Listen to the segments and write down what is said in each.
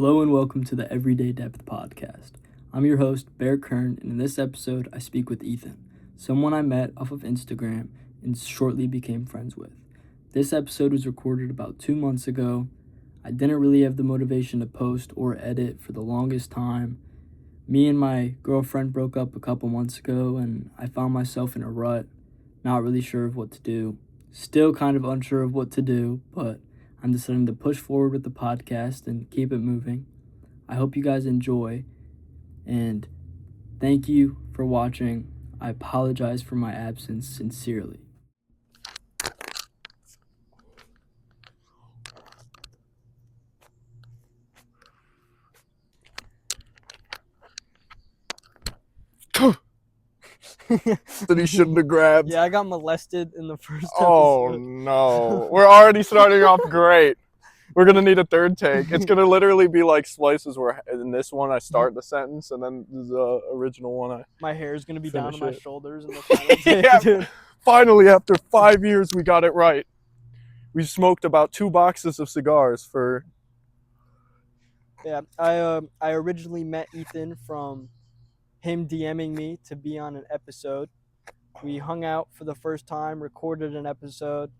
Hello and welcome to the Everyday Depth podcast. I'm your host, Bear Kern, and in this episode, I speak with Ethan, someone I met off of Instagram and shortly became friends with. This episode was recorded about 2 months ago. I didn't really have the motivation to post or edit for the longest time. Me and my girlfriend broke up a couple months ago, and I found myself in a rut, not really sure of what to do. Still kind of unsure of what to do, but I'm deciding to push forward with the podcast and keep it moving. I hope you guys enjoy, and thank you for watching. I apologize for my absence sincerely. That he shouldn't have grabbed. Yeah, I got molested in the first Oh episode. no. We're already starting off great. We're going to need a third take. It's going to literally be like splices where in this one I start the sentence and then the original one My hair is going to be down to Finish my it. shoulders in the final take, Yeah. dude. Finally, after 5 years, we got it right. We smoked about 2 boxes of cigars for... Yeah, I originally met Ethan from him DMing me to be on an episode. We hung out for the first time, recorded an episode,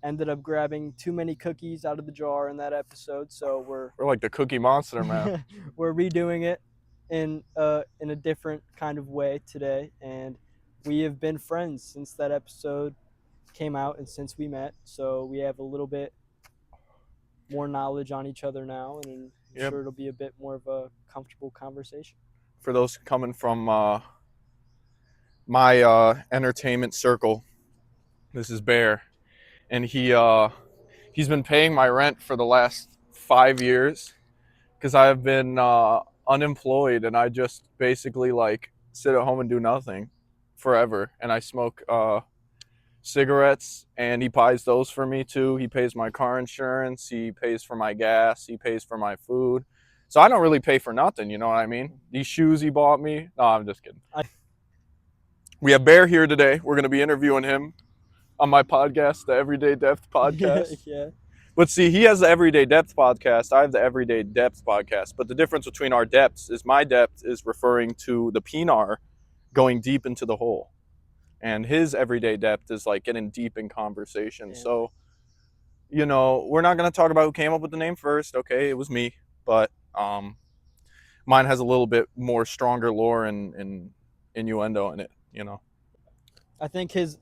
ended up grabbing too many cookies out of the jar in that episode, so We're like the Cookie Monster, man. we're redoing it in a different kind of way today, and we have been friends since that episode came out and since we met, so we have a little bit more knowledge on each other now, and I'm sure it'll be a bit more of a comfortable conversation. For those coming from my entertainment circle, this is Bear, and he's been paying my rent for the last 5 years because I have been unemployed, and I just basically like sit at home and do nothing forever, and I smoke cigarettes, and he buys those for me too. He pays my car insurance, he pays for my gas, he pays for my food. So I don't really pay for nothing, you know what I mean? These shoes he bought me. No, I'm just kidding. We have Bear here today. We're going to be interviewing him on my podcast, the Everyday Depth podcast. Yeah. But see, he has the Everyday Depth podcast. I have the Everyday Depth podcast. But the difference between our depths is my depth is referring to the pinar going deep into the hole. And his Everyday Depth is like getting deep in conversation. Yeah. So, you know, we're not going to talk about who came up with the name first. Okay, it was me. But mine has a little bit more stronger lore and innuendo in it, you know. I think his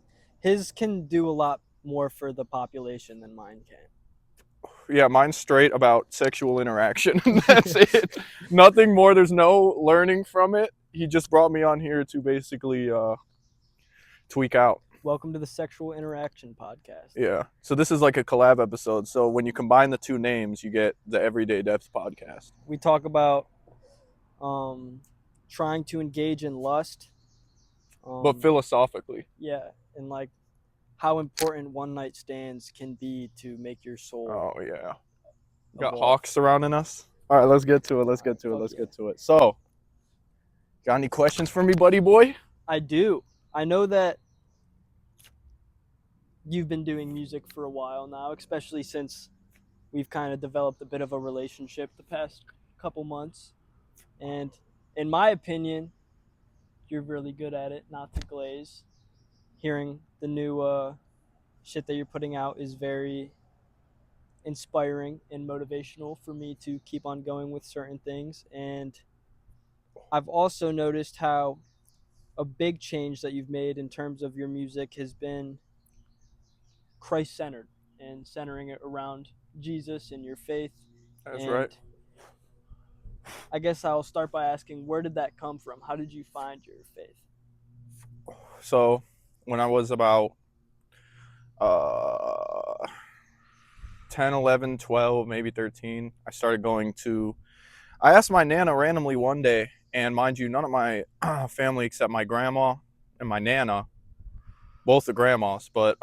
can do a lot more for the population than mine can. Yeah, mine's straight about sexual interaction. That's it. Nothing more. There's no learning from it. He just brought me on here to basically tweak out. Welcome to the Sexual Interaction podcast. Yeah. So this is like a collab episode. So when you combine the two names, you get the Everyday Depth podcast. We talk about trying to engage in lust. But philosophically. Yeah, and like how important one night stands can be to make your soul. Oh, yeah. Got hawks surrounding us. All right, let's get to it. Let's get to it. So, got any questions for me, buddy boy? I do. I know that you've been doing music for a while now, especially since we've kind of developed a bit of a relationship the past couple months. And in my opinion, you're really good at it, not to glaze. Hearing the new shit that you're putting out is very inspiring and motivational for me to keep on going with certain things. And I've also noticed how a big change that you've made in terms of your music has been Christ-centered and centering it around Jesus and your faith. That's right. I guess I'll start by asking, where did that come from? How did you find your faith? So when I was about 10, 11, 12, maybe 13, I started going to... I asked my Nana randomly one day, and mind you, none of my family except my grandma and my Nana, both the grandmas, but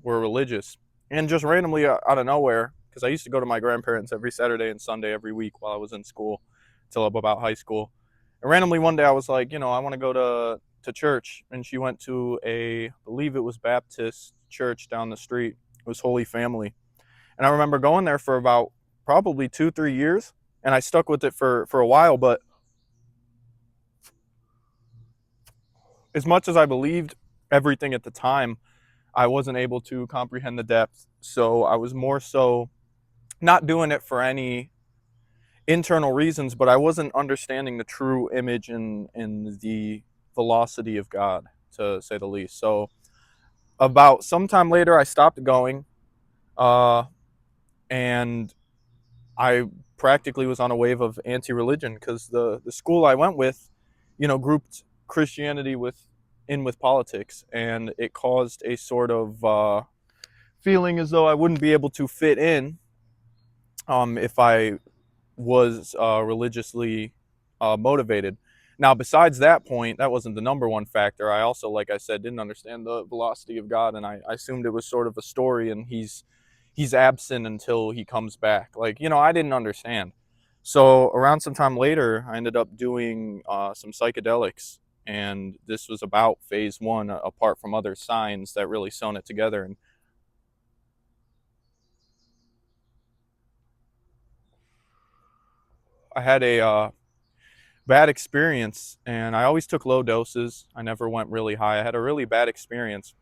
were religious. And just randomly out of nowhere, because I used to go to my grandparents every Saturday and Sunday every week while I was in school, till about high school. And randomly one day I was like, you know, I want to go to church. And she went to I believe it was Baptist church down the street. It was Holy Family. And I remember going there for about probably 2-3 years. and I stuck with it for a while. But as much as I believed everything at the time, I wasn't able to comprehend the depth. So I was more so not doing it for any internal reasons, but I wasn't understanding the true image and the velocity of God, to say the least. So about sometime later, I stopped going, uh, and I practically was on a wave of anti-religion because the school I went with, grouped Christianity with politics, and it caused a sort of feeling as though I wouldn't be able to fit in if I was religiously motivated. Now, besides that point, that wasn't the number one factor. I also, like I said, didn't understand the velocity of God, and I assumed it was sort of a story, and he's absent until he comes back. Like, I didn't understand. So around some time later, I ended up doing some psychedelics, and this was about phase one, apart from other signs that really sewn it together. And I had a bad experience, and I always took low doses. I never went really high. I had a really bad experience,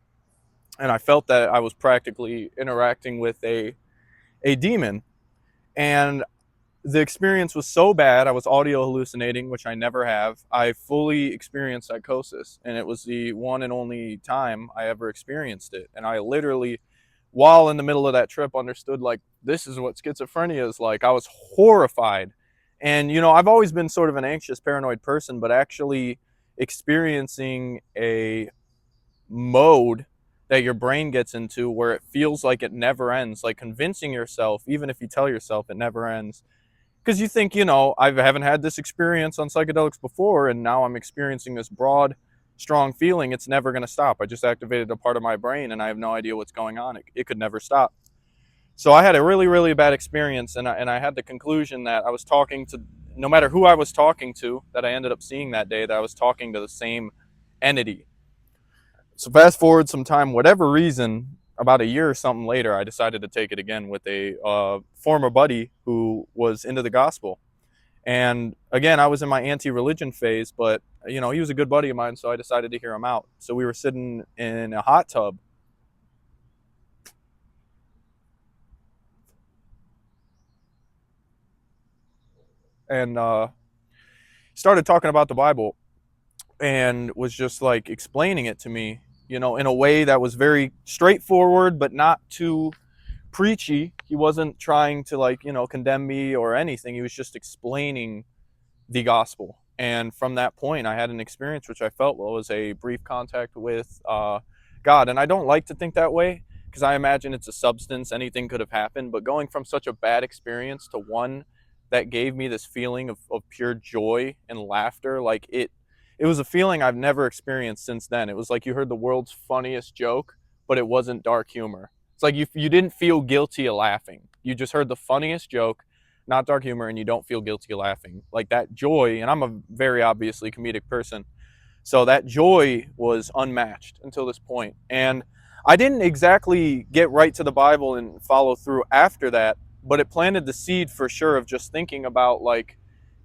and I felt that I was practically interacting with a demon. And the experience was so bad, I was audio hallucinating, which I never have. I fully experienced psychosis, and it was the one and only time I ever experienced it. And I literally, while in the middle of that trip, understood, like, this is what schizophrenia is like. I was horrified. And I've always been sort of an anxious, paranoid person, but actually experiencing a mode that your brain gets into where it feels like it never ends, like convincing yourself, even if you tell yourself it never ends, because you think, I haven't had this experience on psychedelics before, and now I'm experiencing this broad, strong feeling. It's never going to stop. I just activated a part of my brain, and I have no idea what's going on. It could never stop. So I had a really, really bad experience, and I had the conclusion that I was talking to, no matter who I was talking to, that I ended up seeing that day, that I was talking to the same entity. So fast forward some time, whatever reason, about a year or something later, I decided to take it again with a former buddy who was into the gospel. And again, I was in my anti-religion phase, but he was a good buddy of mine, so I decided to hear him out. So we were sitting in a hot tub, and started talking about the Bible, and was just like explaining it to me, in a way that was very straightforward, but not too preachy. He wasn't trying to, like, condemn me or anything. He was just explaining the gospel. And from that point, I had an experience which I felt was a brief contact with God. And I don't like to think that way, because I imagine it's a substance. Anything could have happened. But going from such a bad experience to one that gave me this feeling of pure joy and laughter, like it was a feeling I've never experienced since then. It was like you heard the world's funniest joke, but it wasn't dark humor. It's like you didn't feel guilty of laughing. You just heard the funniest joke, not dark humor, and you don't feel guilty of laughing. Like that joy, and I'm a very obviously comedic person, so that joy was unmatched until this point. And I didn't exactly get right to the Bible and follow through after that, but it planted the seed for sure of just thinking about, like,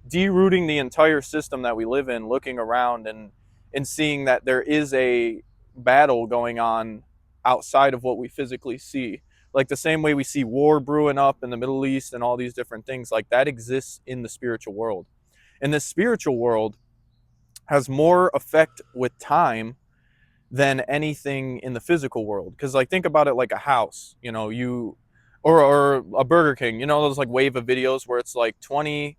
derooting the entire system that we live in, looking around and seeing that there is a battle going on outside of what we physically see. Like the same way we see war brewing up in the Middle East and all these different things, like that exists in the spiritual world. And this spiritual world has more effect with time than anything in the physical world. Because, like, think about it like a house, or a Burger King, those like wave of videos where it's like 20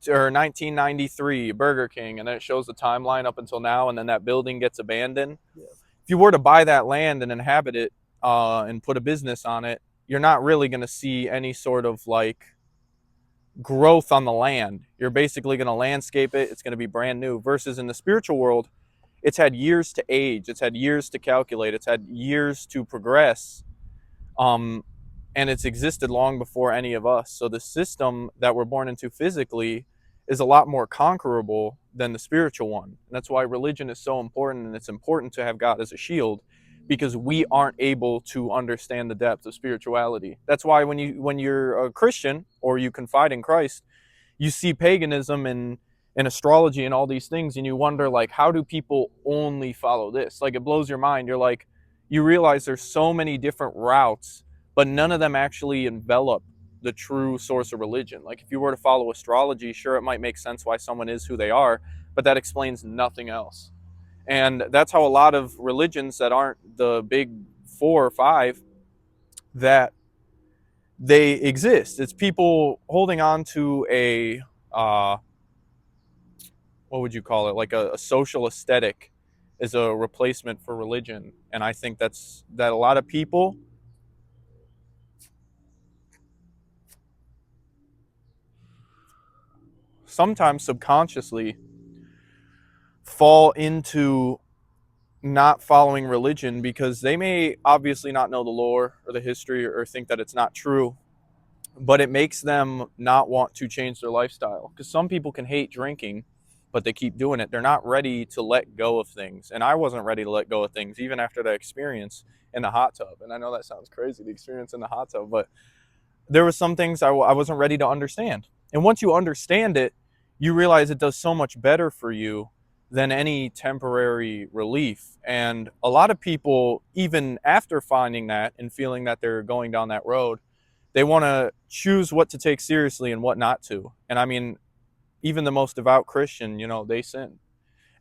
or 1993 Burger King, and then it shows the timeline up until now, and then that building gets abandoned. Yeah. If you were to buy that land and inhabit it and put a business on it, you're not really going to see any sort of like growth on the land. You're basically going to landscape it. It's going to be brand new. Versus in the spiritual world, it's had years to age. It's had years to calculate. It's had years to progress. And it's existed long before any of us. So the system that we're born into physically is a lot more conquerable than the spiritual one. And that's why religion is so important, and it's important to have God as a shield, because we aren't able to understand the depth of spirituality. That's why when you're a Christian or you confide in Christ, you see paganism and astrology and all these things, and you wonder, like, how do people only follow this? Like, it blows your mind. You're like, you realize there's so many different routes, but none of them actually envelop the true source of religion. Like, if you were to follow astrology, sure, it might make sense why someone is who they are, but that explains nothing else. And that's how a lot of religions that aren't the big 4 or 5, that they exist. It's people holding on to a what would you call it, like a social aesthetic is a replacement for religion. And I think that a lot of people sometimes subconsciously fall into not following religion because they may obviously not know the lore or the history or think that it's not true, but it makes them not want to change their lifestyle. Because some people can hate drinking, but they keep doing it. They're not ready to let go of things. And I wasn't ready to let go of things even after that experience in the hot tub. And I know that sounds crazy, the experience in the hot tub, but there were some things I wasn't ready to understand. And once you understand it, you realize it does so much better for you than any temporary relief. And a lot of people, even after finding that and feeling that they're going down that road, they want to choose what to take seriously and what not to. And I mean, even the most devout Christian, they sin.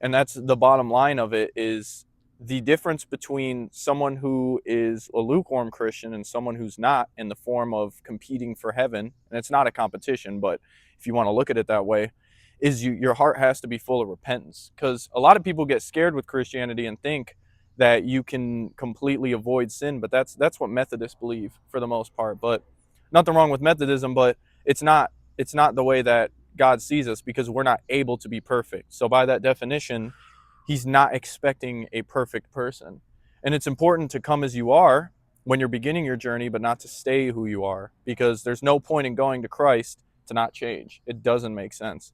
And that's the bottom line of it, is the difference between someone who is a lukewarm Christian and someone who's not, in the form of competing for heaven. And it's not a competition, but if you want to look at it that way, is your heart has to be full of repentance. Because a lot of people get scared with Christianity and think that you can completely avoid sin, but that's what Methodists believe for the most part. But nothing wrong with Methodism, but it's not the way that God sees us, because we're not able to be perfect. So by that definition, he's not expecting a perfect person. And it's important to come as you are when you're beginning your journey, but not to stay who you are, because there's no point in going to Christ to not change. It doesn't make sense.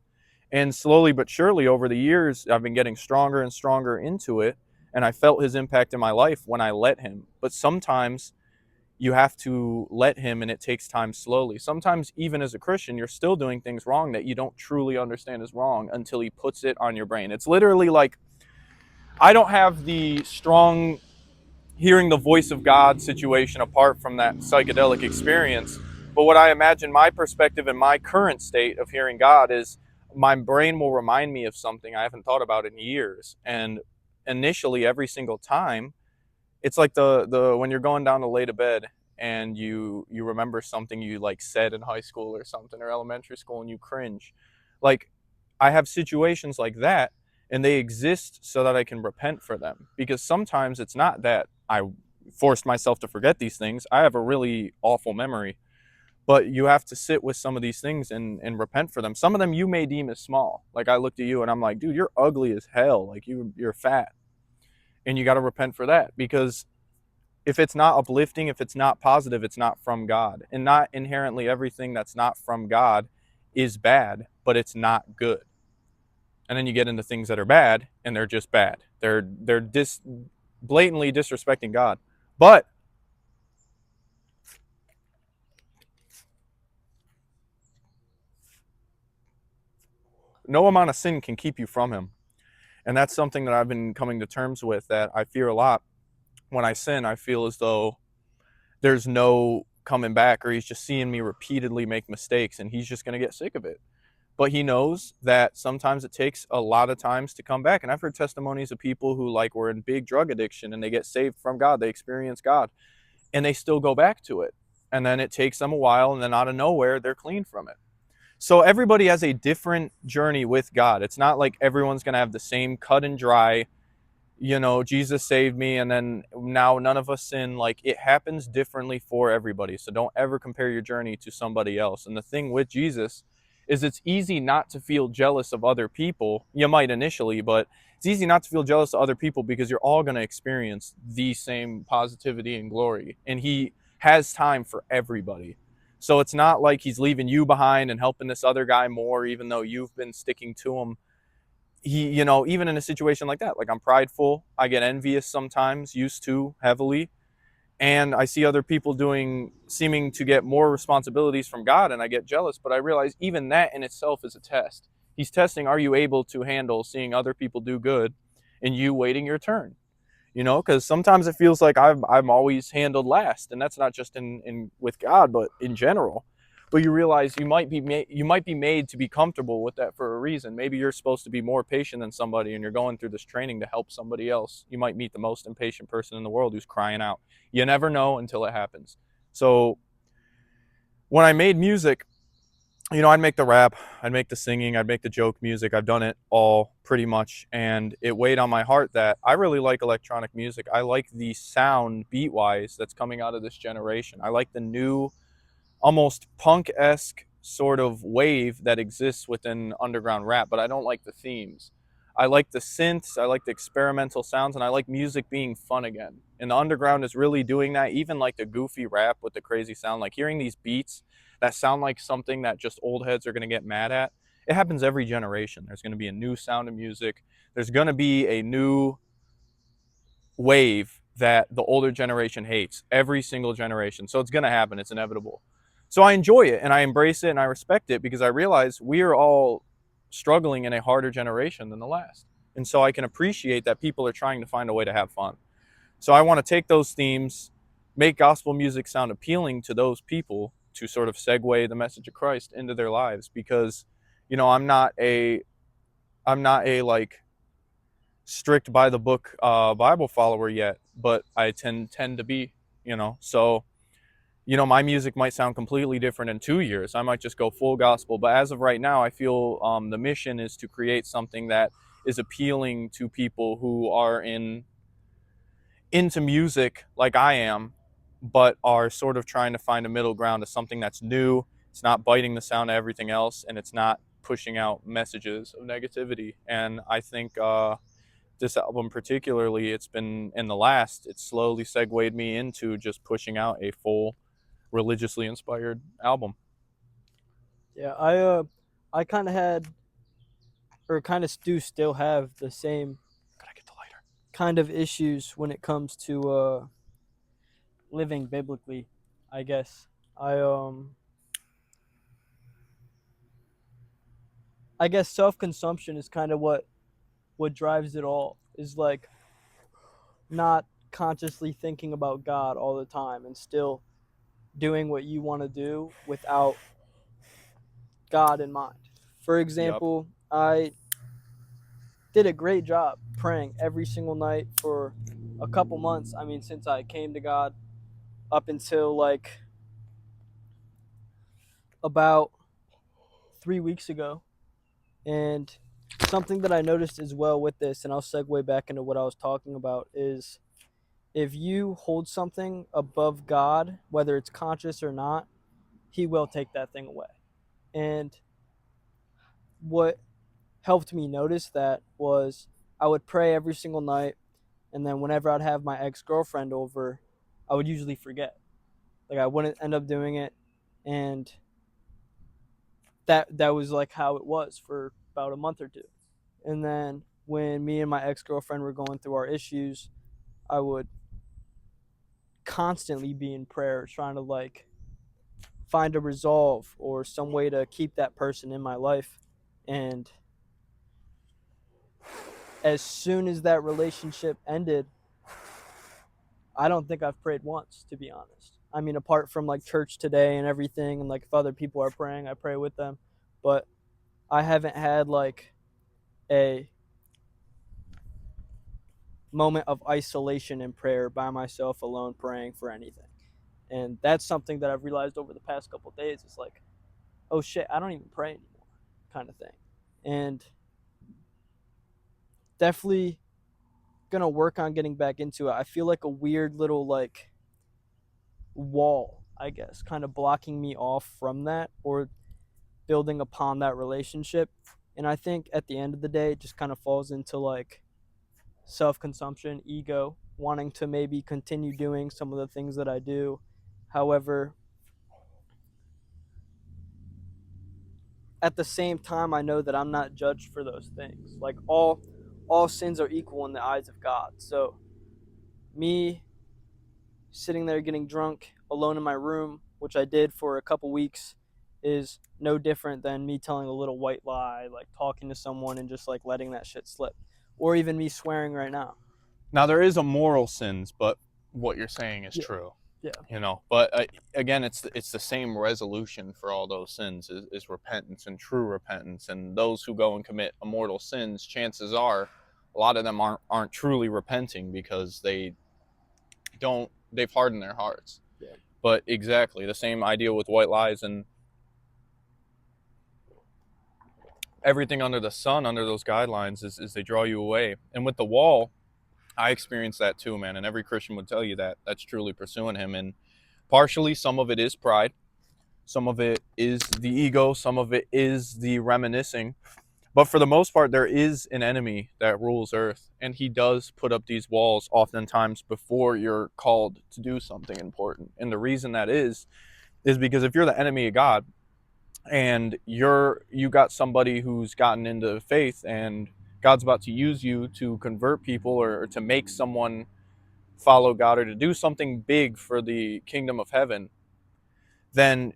And slowly but surely over the years, I've been getting stronger and stronger into it. And I felt his impact in my life when I let him. But sometimes you have to let him, and it takes time slowly. Sometimes even as a Christian, you're still doing things wrong that you don't truly understand is wrong until he puts it on your brain. It's literally like, I don't have the strong hearing the voice of God situation apart from that psychedelic experience. But what I imagine my perspective in my current state of hearing God is, my brain will remind me of something I haven't thought about in years. And initially, every single time, it's like the when you're going down to lay to bed and you remember something you like said in high school or something, or elementary school, and you cringe. Like, I have situations like that, and they exist so that I can repent for them. Because sometimes it's not that I forced myself to forget these things. I have a really awful memory, but you have to sit with some of these things and repent for them. Some of them you may deem as small. Like, I looked at you and I'm like, dude, you're ugly as hell. Like, you're fat. And you got to repent for that, because if it's not uplifting, if it's not positive, it's not from God. And not inherently everything that's not from God is bad, but it's not good. And then you get into things that are bad, and they're just bad. They're blatantly disrespecting God. But no amount of sin can keep you from him. And that's something that I've been coming to terms with, that I fear a lot. When I sin, I feel as though there's no coming back, or he's just seeing me repeatedly make mistakes and he's just going to get sick of it. But he knows that sometimes it takes a lot of times to come back. And I've heard testimonies of people who like were in big drug addiction and they get saved from God, they experience God, and they still go back to it. And then it takes them a while, and then out of nowhere, they're clean from it. So everybody has a different journey with God. It's not like everyone's going to have the same cut and dry, Jesus saved me and then now none of us sin. Like, it happens differently for everybody. So don't ever compare your journey to somebody else. And the thing with Jesus is, it's easy not to feel jealous of other people. You might initially, but it's easy not to feel jealous of other people, because you're all going to experience the same positivity and glory. And he has time for everybody. So it's not like he's leaving you behind and helping this other guy more, even though you've been sticking to him. He, even in a situation like that, like, I'm prideful, I get envious sometimes, used to heavily, and I see other people seeming to get more responsibilities from God, and I get jealous. But I realize even that in itself is a test. He's testing, are you able to handle seeing other people do good and you waiting your turn? Because sometimes it feels like I'm always handled last, and that's not just in with God, but in general. But you realize you might be made to be comfortable with that for a reason. Maybe you're supposed to be more patient than somebody, and you're going through this training to help somebody else. You might meet the most impatient person in the world who's crying out. You never know until it happens. So when I made music, I'd make the rap, I'd make the singing, I'd make the joke music. I've done it all pretty much. And it weighed on my heart that I really like electronic music. I like the sound beat wise that's coming out of this generation. I like the new, almost punk-esque sort of wave that exists within underground rap, but I don't like the themes. I like the synths, I like the experimental sounds, and I like music being fun again. And the underground is really doing that, even like the goofy rap with the crazy sound, like hearing these beats that sound like something that just old heads are going to get mad at. It happens every generation. There's going to be a new sound of music. There's going to be a new wave that the older generation hates, every single generation. So it's going to happen. It's inevitable. So I enjoy it and I embrace it and I respect it because I realize we are all struggling in a harder generation than the last. And so I can appreciate that people are trying to find a way to have fun. So I want to take those themes, make gospel music sound appealing to those people to sort of segue the message of Christ into their lives because, I'm not a like strict by the book Bible follower yet, but I tend to be, So, my music might sound completely different in 2 years. I might just go full gospel, but as of right now, I feel the mission is to create something that is appealing to people who are into music like I am, but are sort of trying to find a middle ground of something that's new. It's not biting the sound of everything else, and it's not pushing out messages of negativity. And I think this album particularly, it's slowly segued me into just pushing out a full religiously inspired album. Yeah, I kind of had, or kind of do still have the same Could I get the lighter? kind of issues when it comes to living biblically, I guess. I um I guess self-consumption is kind of what drives it all. Is like not consciously thinking about God all the time and still doing what you want to do without God in mind. For Yup. example, I did a great job praying every single night for a couple months. I mean, since I came to God up until like about 3 weeks ago. And something that I noticed as well with this, and I'll segue back into what I was talking about, is if you hold something above God, whether it's conscious or not, He will take that thing away. And what helped me notice that was I would pray every single night, and then whenever I'd have my ex girlfriend over, I would usually forget. Like I wouldn't end up doing it, and that was like how it was for about a month or two. And then when me and my ex girlfriend were going through our issues, I would constantly be in prayer, trying to like find a resolve or some way to keep that person in my life. And as soon as that relationship ended, I don't think I've prayed once, to be honest. I mean, apart from like church today and everything, and like if other people are praying, I pray with them. But I haven't had like a moment of isolation in prayer by myself alone praying for anything. And that's something that I've realized over the past couple of days. It's like, oh shit, I don't even pray anymore, kind of thing. And definitely gonna work on getting back into it. I feel like a weird little like wall, I guess, kind of blocking me off from that or building upon that relationship. And I think at the end of the day, it just kind of falls into like self consumption, ego, wanting to maybe continue doing some of the things that I do. However, at the same time, I know that I'm not judged for those things. Like all sins are equal in the eyes of God. So me sitting there getting drunk alone in my room, which I did for a couple weeks, is no different than me telling a little white lie, like talking to someone and just like letting that shit slip, or even me swearing right now. Now there is a moral sins, but what you're saying is Yeah. true. Yeah. But again, it's the same resolution for all those sins is repentance and true repentance. And those who go and commit immortal sins, chances are a lot of them aren't truly repenting because they've hardened their hearts. Yeah. But exactly the same idea with white lies and everything under the sun, under those guidelines, is they draw you away. And with the wall, I experienced that too, man. And every Christian would tell you that that's truly pursuing him. And partially, some of it is pride. Some of it is the ego. Some of it is the reminiscing. But for the most part, there is an enemy that rules earth. And he does put up these walls oftentimes before you're called to do something important. And the reason that is because if you're the enemy of God and you got somebody who's gotten into faith and God's about to use you to convert people or to make someone follow God or to do something big for the kingdom of heaven, then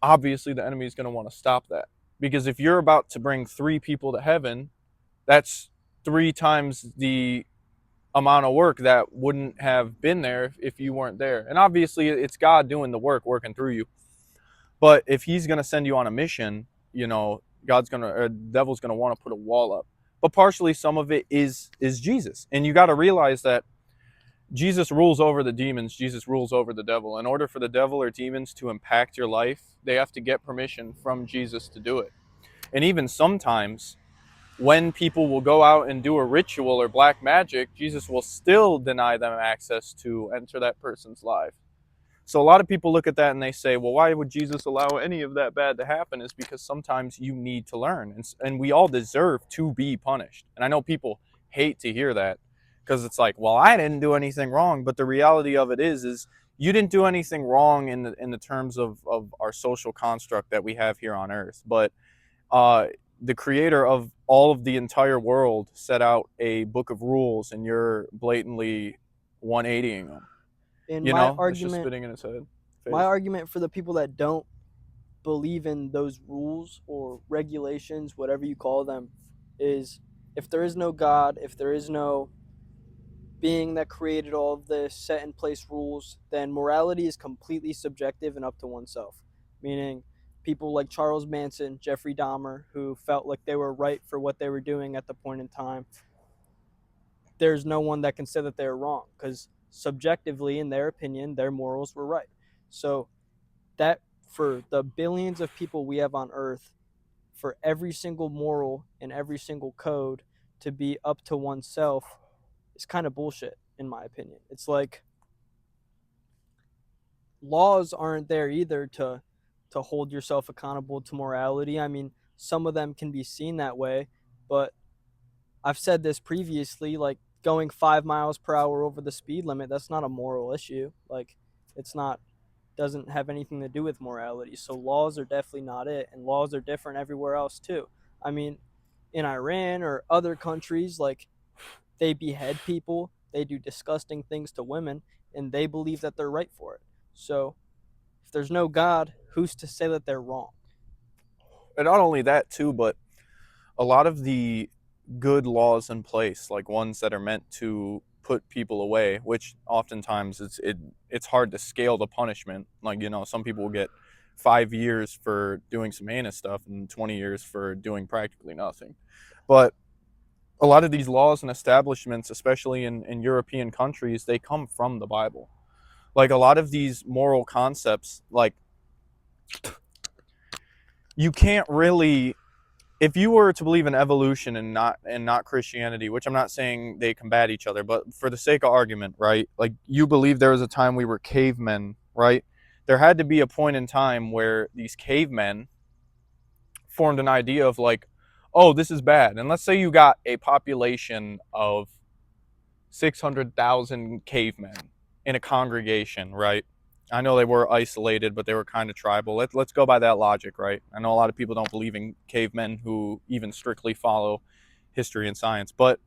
obviously the enemy is going to want to stop that. Because if you're about to bring 3 people to heaven, that's 3 times the amount of work that wouldn't have been there if you weren't there. And obviously it's God doing the work, working through you. But if he's going to send you on a mission, the devil's going to want to put a wall up. But partially some of it is Jesus. And you got to realize that Jesus rules over the demons. Jesus rules over the devil. In order for the devil or demons to impact your life, they have to get permission from Jesus to do it. And even sometimes when people will go out and do a ritual or black magic, Jesus will still deny them access to enter that person's life. So a lot of people look at that and they say, well, why would Jesus allow any of that bad to happen? Is because sometimes you need to learn. And we all deserve to be punished. And I know people hate to hear that because it's like, well, I didn't do anything wrong. But the reality of it is you didn't do anything wrong in the terms of our social construct that we have here on earth. But the creator of all of the entire world set out a book of rules and you're blatantly 180ing them. And It's just spitting in his head. My argument for the people that don't believe in those rules or regulations, whatever you call them, is if there is no God, if there is no being that created all of the set in place rules, then morality is completely subjective and up to oneself. Meaning, people like Charles Manson, Jeffrey Dahmer, who felt like they were right for what they were doing at the point in time, there's no one that can say that they're wrong because subjectively, in their opinion, their morals were right. So that for the billions of people we have on earth, for every single moral and every single code to be up to oneself is kind of bullshit, in my opinion. It's like laws aren't there either to hold yourself accountable to morality. I mean, some of them can be seen that way, but I've said this previously, like going 5 miles per hour over the speed limit, that's not a moral issue. Like, it's not, doesn't have anything to do with morality. So laws are definitely not it, and laws are different everywhere else too. I mean, in Iran or other countries, like, they behead people, they do disgusting things to women, and they believe that they're right for it. So if there's no God, who's to say that they're wrong? And not only that too, but a lot of the good laws in place, like ones that are meant to put people away, which oftentimes it's hard to scale the punishment. Like, some people will get 5 years for doing some heinous stuff and 20 years for doing practically nothing. But a lot of these laws and establishments, especially in European countries, they come from the Bible. Like a lot of these moral concepts, like you can't really, if you were to believe in evolution and not Christianity, which I'm not saying they combat each other, but for the sake of argument, right? Like you believe there was a time we were cavemen, right? There had to be a point in time where these cavemen formed an idea of like, oh, this is bad. And let's say you got a population of 600,000 cavemen in a congregation, right? I know they were isolated, but they were kind of tribal. Let's go by that logic, right? I know a lot of people don't believe in cavemen who even strictly follow history and science, but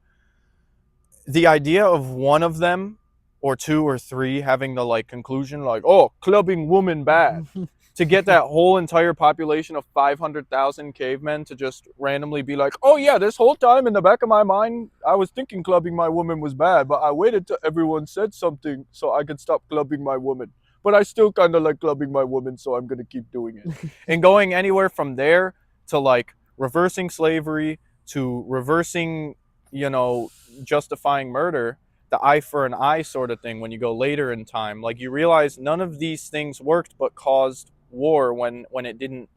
the idea of one of them or two or three having the like conclusion like, oh, clubbing woman bad, to get that whole entire population of 500,000 cavemen to just randomly be like, oh yeah, this whole time in the back of my mind I was thinking clubbing my woman was bad, but I waited till everyone said something so I could stop clubbing my woman, but I still kind of like clubbing my woman, so I'm going to keep doing it. And going anywhere from there to like reversing slavery, to reversing, justifying murder, the eye for an eye sort of thing when you go later in time. Like, you realize none of these things worked but caused war when it didn't,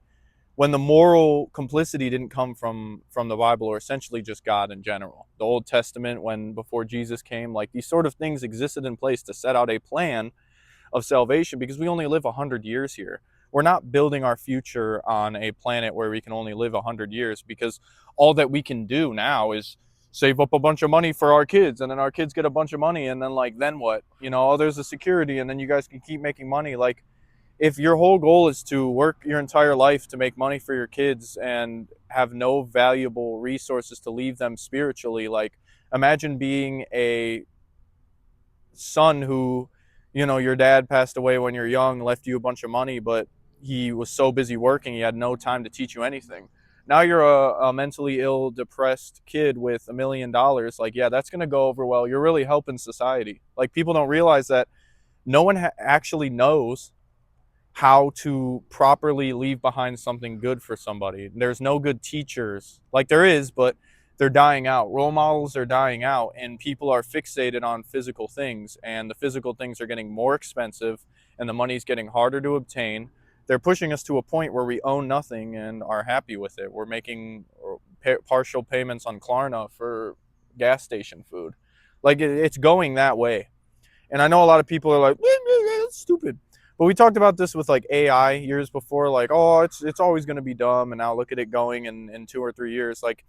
when the moral complicity didn't come from the Bible, or essentially just God in general. The Old Testament, when before Jesus came, like, these sort of things existed in place to set out a plan of salvation, because we only live 100 years here. We're not building our future on a planet where we can only live 100 years, because all that we can do now is save up a bunch of money for our kids, and then our kids get a bunch of money, and then like, then what? Oh, there's a security, and then you guys can keep making money. Like, if your whole goal is to work your entire life to make money for your kids and have no valuable resources to leave them spiritually, like, imagine being a son who, your dad passed away when you're young, left you a bunch of money, but he was so busy working, he had no time to teach you anything. Now you're a mentally ill, depressed kid with $1 million. Like, yeah, that's going to go over well. You're really helping society. Like, people don't realize that no one actually knows how to properly leave behind something good for somebody. There's no good teachers. Like, there is, but they're dying out. Role models are dying out, and people are fixated on physical things, and the physical things are getting more expensive, and the money's getting harder to obtain. They're pushing us to a point where we own nothing and are happy with it. We're making partial payments on Klarna for gas station food. Like, it's going that way. And I know a lot of people are like, that's stupid. But we talked about this with like AI years before, like, oh, it's always going to be dumb. And now look at it going in 2 or 3 years. Like,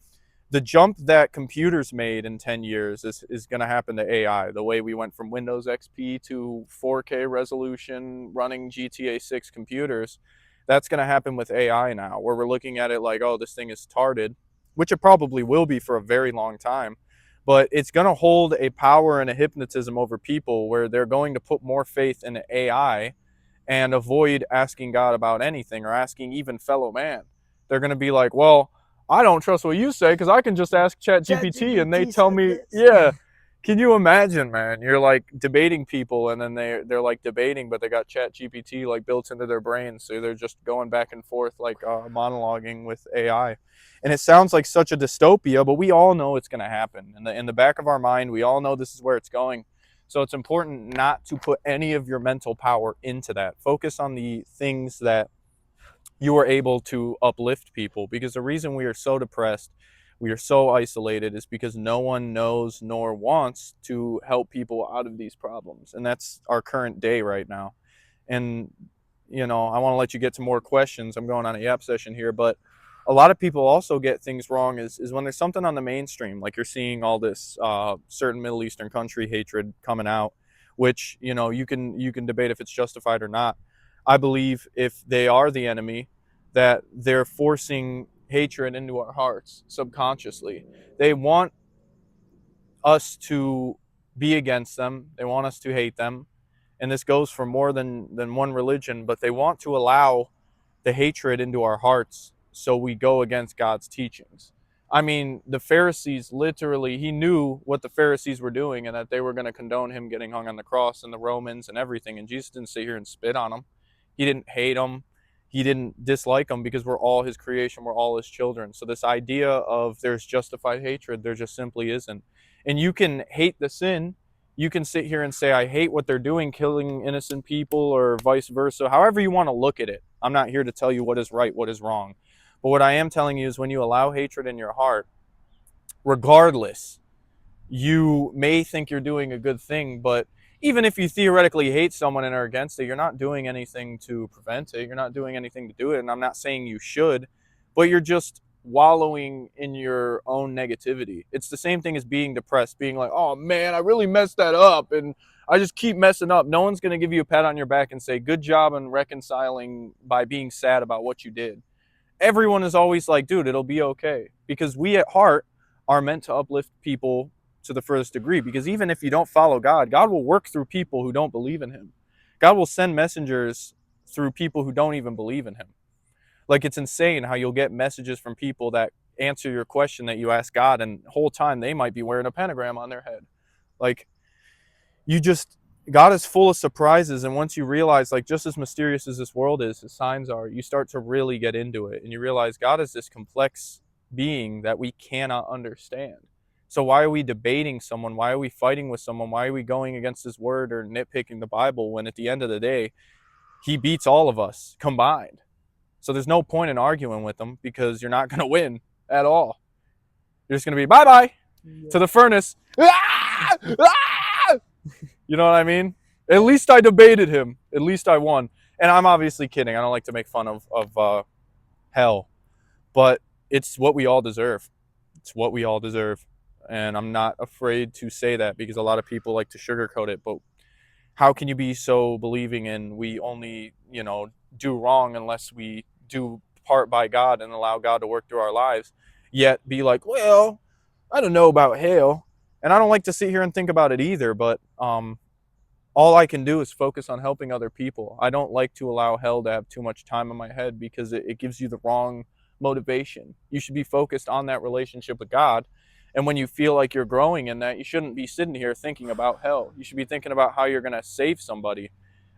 the jump that computers made in 10 years is going to happen to AI. The way we went from Windows XP to 4K resolution running GTA 6 computers, that's going to happen with AI now, where we're looking at it like, oh, this thing is tarded, which it probably will be for a very long time. But it's going to hold a power and a hypnotism over people where they're going to put more faith in AI and avoid asking God about anything, or asking even fellow man. They're going to be like, well, I don't trust what you say because I can just ask ChatGPT and they tell me, yeah. Can you imagine, man? You're like debating people, and then they're like debating, but they got ChatGPT like built into their brains, so they're just going back and forth like monologuing with AI. And it sounds like such a dystopia, but we all know it's going to happen. In the back of our mind, we all know this is where it's going. So it's important not to put any of your mental power into that. Focus on the things that you are able to uplift people, because the reason we are so depressed, we are so isolated, is because no one knows nor wants to help people out of these problems. And that's our current day right now. And, I want to let you get to more questions. I'm going on a yap session here, but a lot of people also get things wrong is when there's something on the mainstream, like you're seeing all this certain Middle Eastern country hatred coming out, which, you can debate if it's justified or not. I believe if they are the enemy, that they're forcing hatred into our hearts subconsciously. They want us to be against them. They want us to hate them. And this goes for more than one religion, but they want to allow the hatred into our hearts so we go against God's teachings. I mean, the Pharisees literally, he knew what the Pharisees were doing and that they were going to condone him getting hung on the cross, and the Romans and everything. And Jesus didn't sit here and spit on them. He didn't hate them. He didn't dislike them, because we're all his creation. We're all his children. So this idea of there's justified hatred, there just simply isn't. And you can hate the sin. You can sit here and say, I hate what they're doing, killing innocent people, or vice versa. However you want to look at it. I'm not here to tell you what is right, what is wrong. But what I am telling you is, when you allow hatred in your heart, regardless, you may think you're doing a good thing, but even if you theoretically hate someone and are against it, you're not doing anything to prevent it. You're not doing anything to do it. And I'm not saying you should, but you're just wallowing in your own negativity. It's the same thing as being depressed, being like, oh man, I really messed that up and I just keep messing up. No one's going to give you a pat on your back and say, good job in reconciling by being sad about what you did. Everyone is always like, dude, it'll be okay. Because we at heart are meant to uplift people to the furthest degree, because even if you don't follow God, God will work through people who don't believe in him. God will send messengers through people who don't even believe in him. Like, it's insane how you'll get messages from people that answer your question that you ask God, and the whole time they might be wearing a pentagram on their head. Like, God is full of surprises, and once you realize, like, just as mysterious as this world is, his signs are, you start to really get into it, and you realize God is this complex being that we cannot understand. So why are we debating someone? Why are we fighting with someone? Why are we going against his word or nitpicking the Bible when at the end of the day, he beats all of us combined? So there's no point in arguing with him, because you're not going to win at all. You're just going to be bye-bye to the furnace. Ah! Ah! You know what I mean? At least I debated him. At least I won. And I'm obviously kidding. I don't like to make fun of hell. But it's what we all deserve. It's what we all deserve. And I'm not afraid to say that, because a lot of people like to sugarcoat it. But how can you be so believing in we only, do wrong unless we do part by God and allow God to work through our lives, yet be like, well, I don't know about hell. And I don't like to sit here and think about it either, but all I can do is focus on helping other people. I don't like to allow hell to have too much time in my head, because it gives you the wrong motivation. You should be focused on that relationship with God. And when you feel like you're growing in that, you shouldn't be sitting here thinking about hell. You should be thinking about how you're going to save somebody.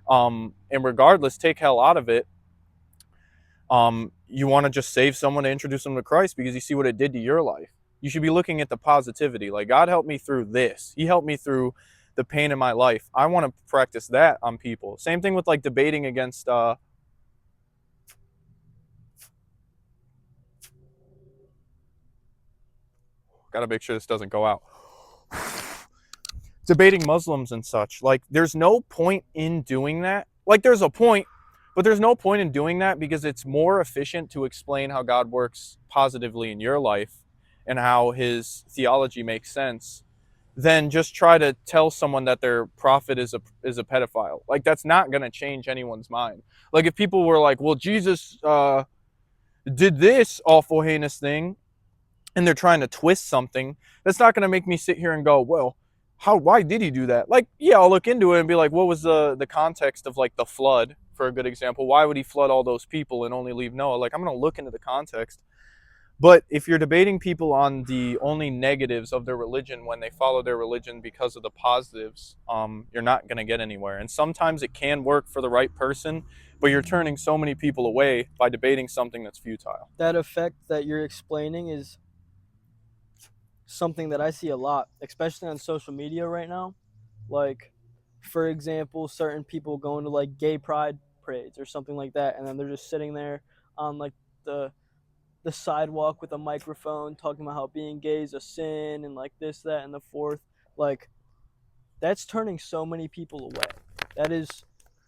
And regardless, take hell out of it. You want to just save someone to introduce them to Christ, because you see what it did to your life. You should be looking at the positivity. Like, God helped me through this. He helped me through the pain in my life. I want to practice that on people. Same thing with like debating against gotta make sure this doesn't go out. Debating Muslims and such. Like, there's no point in doing that. Like, there's a point, but there's no point in doing that, because it's more efficient to explain how God works positively in your life and how his theology makes sense than just try to tell someone that their prophet is a pedophile. Like, that's not going to change anyone's mind. Like, if people were like, well, Jesus did this awful heinous thing, and they're trying to twist something, that's not going to make me sit here and go, well, why did he do that? Like, yeah, I'll look into it and be like, what was the context of like the flood, for a good example? Why would he flood all those people and only leave Noah? Like, I'm going to look into the context. But if you're debating people on the only negatives of their religion when they follow their religion because of the positives, you're not going to get anywhere. And sometimes it can work for the right person, but you're turning so many people away by debating something that's futile. That effect that you're explaining is something that I see a lot, especially on social media right now. Like, for example, certain people going to like gay pride parades or something like that, and then they're just sitting there on like the sidewalk with a microphone talking about how being gay is a sin and like this, that, and the fourth. Like, that's turning so many people away. That is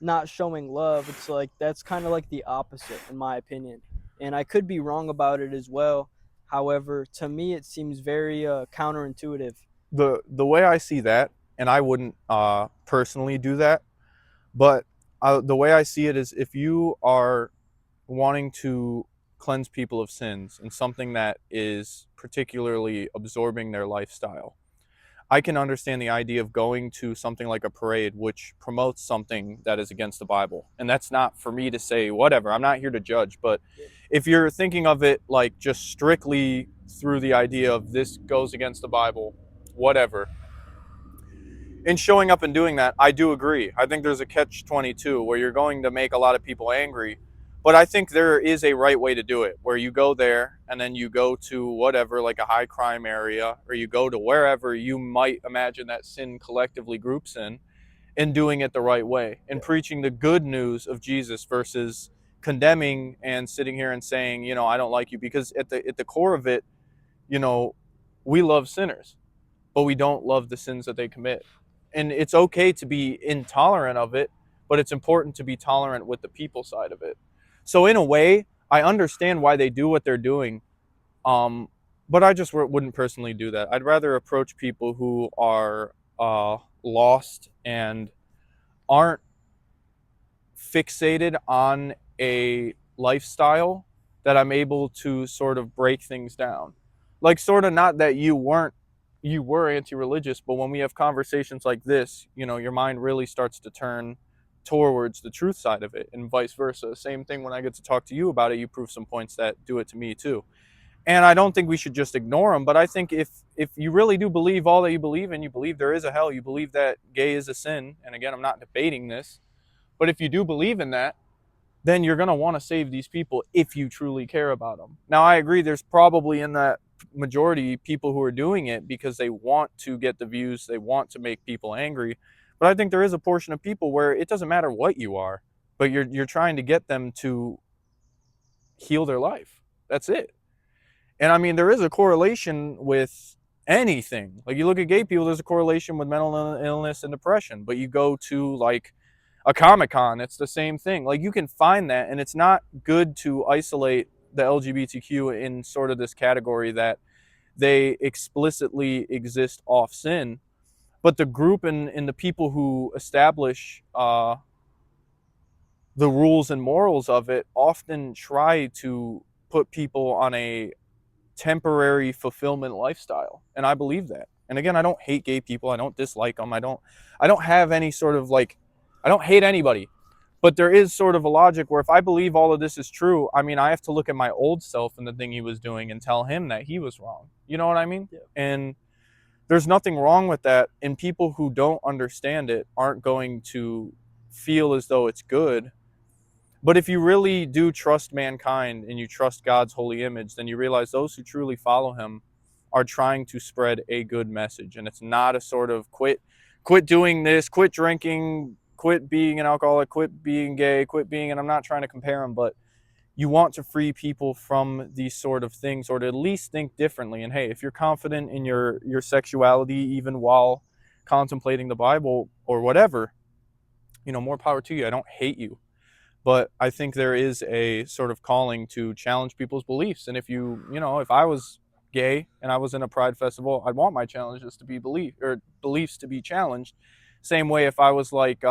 not showing love. It's like, that's kind of like the opposite, in my opinion. And I could be wrong about it as well. However, to me, it seems very counterintuitive. The way I see that, and I wouldn't personally do that, but the way I see it is, if you are wanting to cleanse people of sins and something that is particularly absorbing their lifestyle, I can understand the idea of going to something like a parade, which promotes something that is against the Bible. And that's not for me to say whatever. I'm not here to judge. But if you're thinking of it like just strictly through the idea of this goes against the Bible, whatever, in showing up and doing that, I do agree. I think there's a catch-22 where you're going to make a lot of people angry. But I think there is a right way to do it, where you go there and then you go to whatever, like a high crime area, or you go to wherever you might imagine that sin collectively groups in, and doing it the right way and preaching the good news of Jesus versus condemning and sitting here and saying, I don't like you, because at the core of it, we love sinners, but we don't love the sins that they commit. And it's okay to be intolerant of it, but it's important to be tolerant with the people side of it. So in a way, I understand why they do what they're doing, but I just wouldn't personally do that. I'd rather approach people who are lost and aren't fixated on a lifestyle that I'm able to sort of break things down. Like, sort of, not that you weren't you were anti-religious, but when we have conversations like this, your mind really starts to turn towards the truth side of it, and vice versa. Same thing when I get to talk to you about it, you prove some points that do it to me too. And I don't think we should just ignore them, but I think if you really do believe all that you believe, and you believe there is a hell, you believe that gay is a sin, and again, I'm not debating this, but if you do believe in that, then you're going to want to save these people if you truly care about them. Now, I agree, there's probably in that majority people who are doing it because they want to get the views, they want to make people angry. But I think there is a portion of people where it doesn't matter what you are, but you're trying to get them to heal their life. That's it. And I mean, there is a correlation with anything. Like, you look at gay people, there's a correlation with mental illness and depression. But you go to like a Comic-Con, it's the same thing. Like, you can find that, and it's not good to isolate the LGBTQ in sort of this category that they explicitly exist off sin. But the group and the people who establish the rules and morals of it often try to put people on a temporary fulfillment lifestyle, and I believe that. And again, I don't hate gay people, I don't dislike them, I don't have any sort of like, I don't hate anybody, but there is sort of a logic where if I believe all of this is true, I mean, I have to look at my old self and the thing he was doing and tell him that he was wrong. You know what I mean? Yeah. And there's nothing wrong with that, and people who don't understand it aren't going to feel as though it's good. But if you really do trust mankind and you trust God's holy image, then you realize those who truly follow him are trying to spread a good message. And it's not a sort of quit doing this, quit drinking, quit being an alcoholic, quit being gay, quit being, and I'm not trying to compare them, but you want to free people from these sort of things, or to at least think differently. And hey, if you're confident in your sexuality, even while contemplating the Bible or whatever, more power to you. I don't hate you. But I think there is a sort of calling to challenge people's beliefs. And if if I was gay and I was in a pride festival, I'd want my challenges to be beliefs to be challenged. Same way, if I was like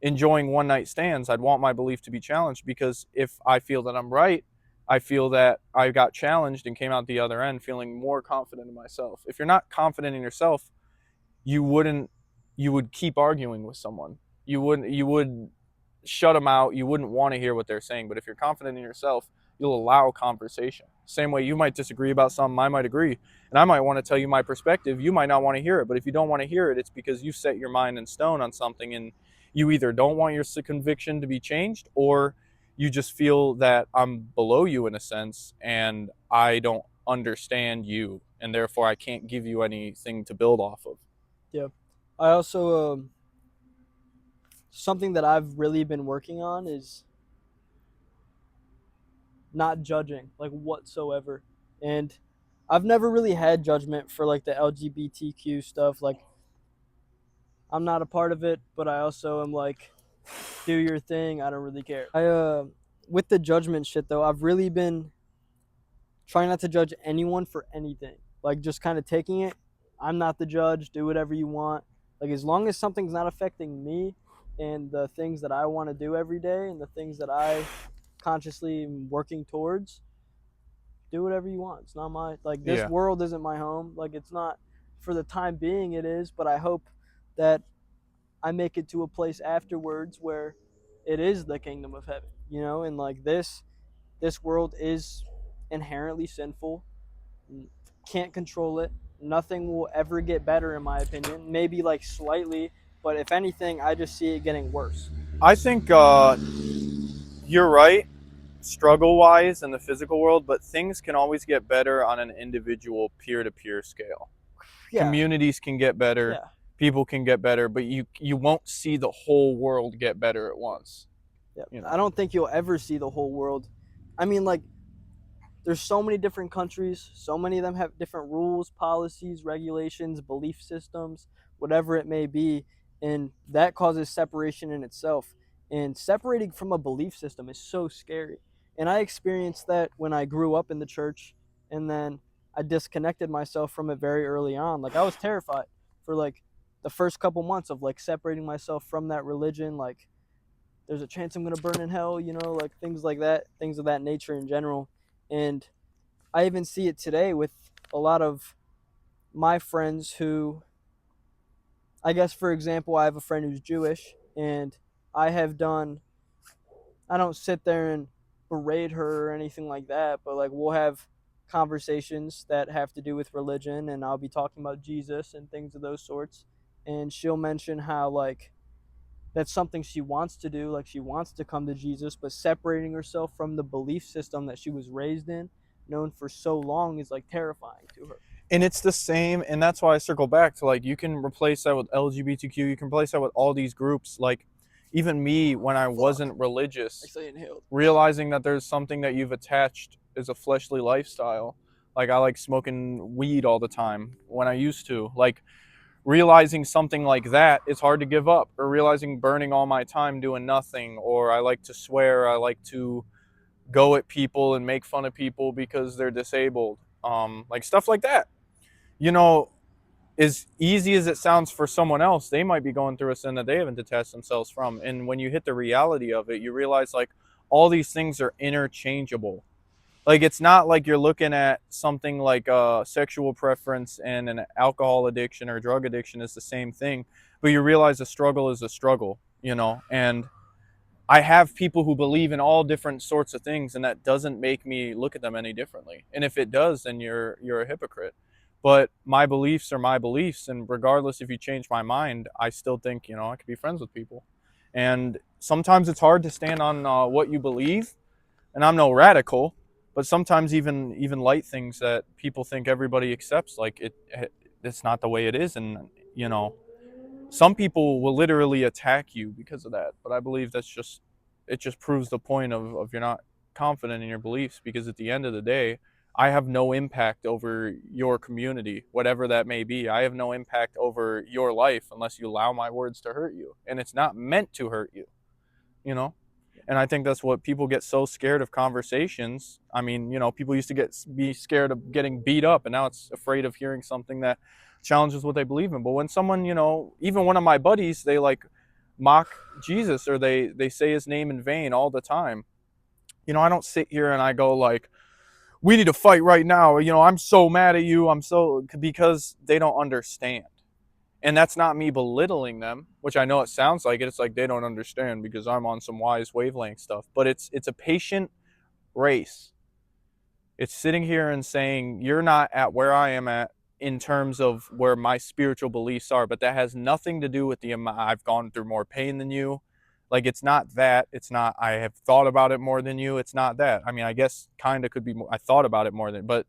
enjoying one night stands, I'd want my belief to be challenged, because if I feel that I'm right, I feel that I got challenged and came out the other end feeling more confident in myself. If you're not confident in yourself, you would keep arguing with someone. You would shut them out. You wouldn't want to hear what they're saying. But if you're confident in yourself, you'll allow conversation. Same way, you might disagree about something, I might agree, and I might want to tell you my perspective. You might not want to hear it, but if you don't want to hear it, it's because you set your mind in stone on something, and you either don't want your conviction to be changed, or you just feel that I'm below you in a sense, and I don't understand you, and therefore I can't give you anything to build off of. Yeah. I also something that I've really been working on is not judging, like, whatsoever. And I've never really had judgment for like the LGBTQ stuff. Like, I'm not a part of it, but I also am like, do your thing, I don't really care. With the judgment shit though, I've really been trying not to judge anyone for anything. Like, just kind of taking it, I'm not the judge, do whatever you want. Like, as long as something's not affecting me and the things that I want to do every day and the things that I consciously am working towards, do whatever you want. It's not my, like, this world isn't my home. Like, it's not, for the time being it is, but I hope that I make it to a place afterwards where it is the kingdom of heaven, and like this world is inherently sinful, can't control it. Nothing will ever get better, in my opinion. Maybe like slightly, but if anything, I just see it getting worse. I think you're right, struggle-wise in the physical world, but things can always get better on an individual peer-to-peer scale. Yeah. Communities can get better. Yeah. People can get better, but you won't see the whole world get better at once. Yeah. I don't think you'll ever see the whole world. I mean, like, there's so many different countries, so many of them have different rules, policies, regulations, belief systems, whatever it may be, and that causes separation in itself. And separating from a belief system is so scary. And I experienced that when I grew up in the church, and then I disconnected myself from it very early on. Like, I was terrified for like the first couple months of like separating myself from that religion. Like, there's a chance I'm going to burn in hell, like things like that, things of that nature in general. And I even see it today with a lot of my friends who, I guess, for example, I have a friend who's Jewish, and I have done, I don't sit there and berate her or anything like that, but like we'll have conversations that have to do with religion, and I'll be talking about Jesus and things of those sorts. And she'll mention how, like, that's something she wants to do, like she wants to come to Jesus, but separating herself from the belief system that she was raised in, known for so long, is like terrifying to her. And it's the same, and that's why I circle back to, like, you can replace that with LGBTQ, you can replace that with all these groups. Like, even me, when I wasn't religious, Actually inhaled. realizing that there's something that you've attached as a fleshly lifestyle. Like, I like smoking weed all the time when I used to. Like, realizing something like that is hard to give up, or realizing burning all my time doing nothing, or I like to swear, I like to go at people and make fun of people because they're disabled, like stuff like that. You know, as easy as it sounds for someone else, they might be going through a sin that they haven't detached themselves from. And when you hit the reality of it, you realize, like, all these things are interchangeable. Like, it's not like you're looking at something like a sexual preference and an alcohol addiction or drug addiction is the same thing, but you realize a struggle is a struggle, you know. And I have people who believe in all different sorts of things, and that doesn't make me look at them any differently. And if it does, then you're a hypocrite. But my beliefs are my beliefs, and regardless if you change my mind, I still think, I could be friends with people. And sometimes it's hard to stand on what you believe, and I'm no radical, but sometimes even light things that people think everybody accepts, like it's not the way it is. And some people will literally attack you because of that. But I believe it just proves the point of you're not confident in your beliefs, because at the end of the day, I have no impact over your community, whatever that may be. I have no impact over your life unless you allow my words to hurt you. And it's not meant to hurt you, you know? And I think that's what people get so scared of conversations. I mean, people used to be scared of getting beat up, and now it's afraid of hearing something that challenges what they believe in. But when someone, even one of my buddies, they like mock Jesus, or they say his name in vain all the time. I don't sit here and I go like, we need to fight right now. I'm so mad at you. Because they don't understand. And that's not me belittling them, which I know it sounds like it. It's like they don't understand because I'm on some wise wavelength stuff. But it's a patient race. It's sitting here and saying, you're not at where I am at in terms of where my spiritual beliefs are, but that has nothing to do with the amount. I've gone through more pain than you. Like, it's not that. It's not, I have thought about it more than you. It's not that. I mean, I guess kind of could be more, I thought about it more than, but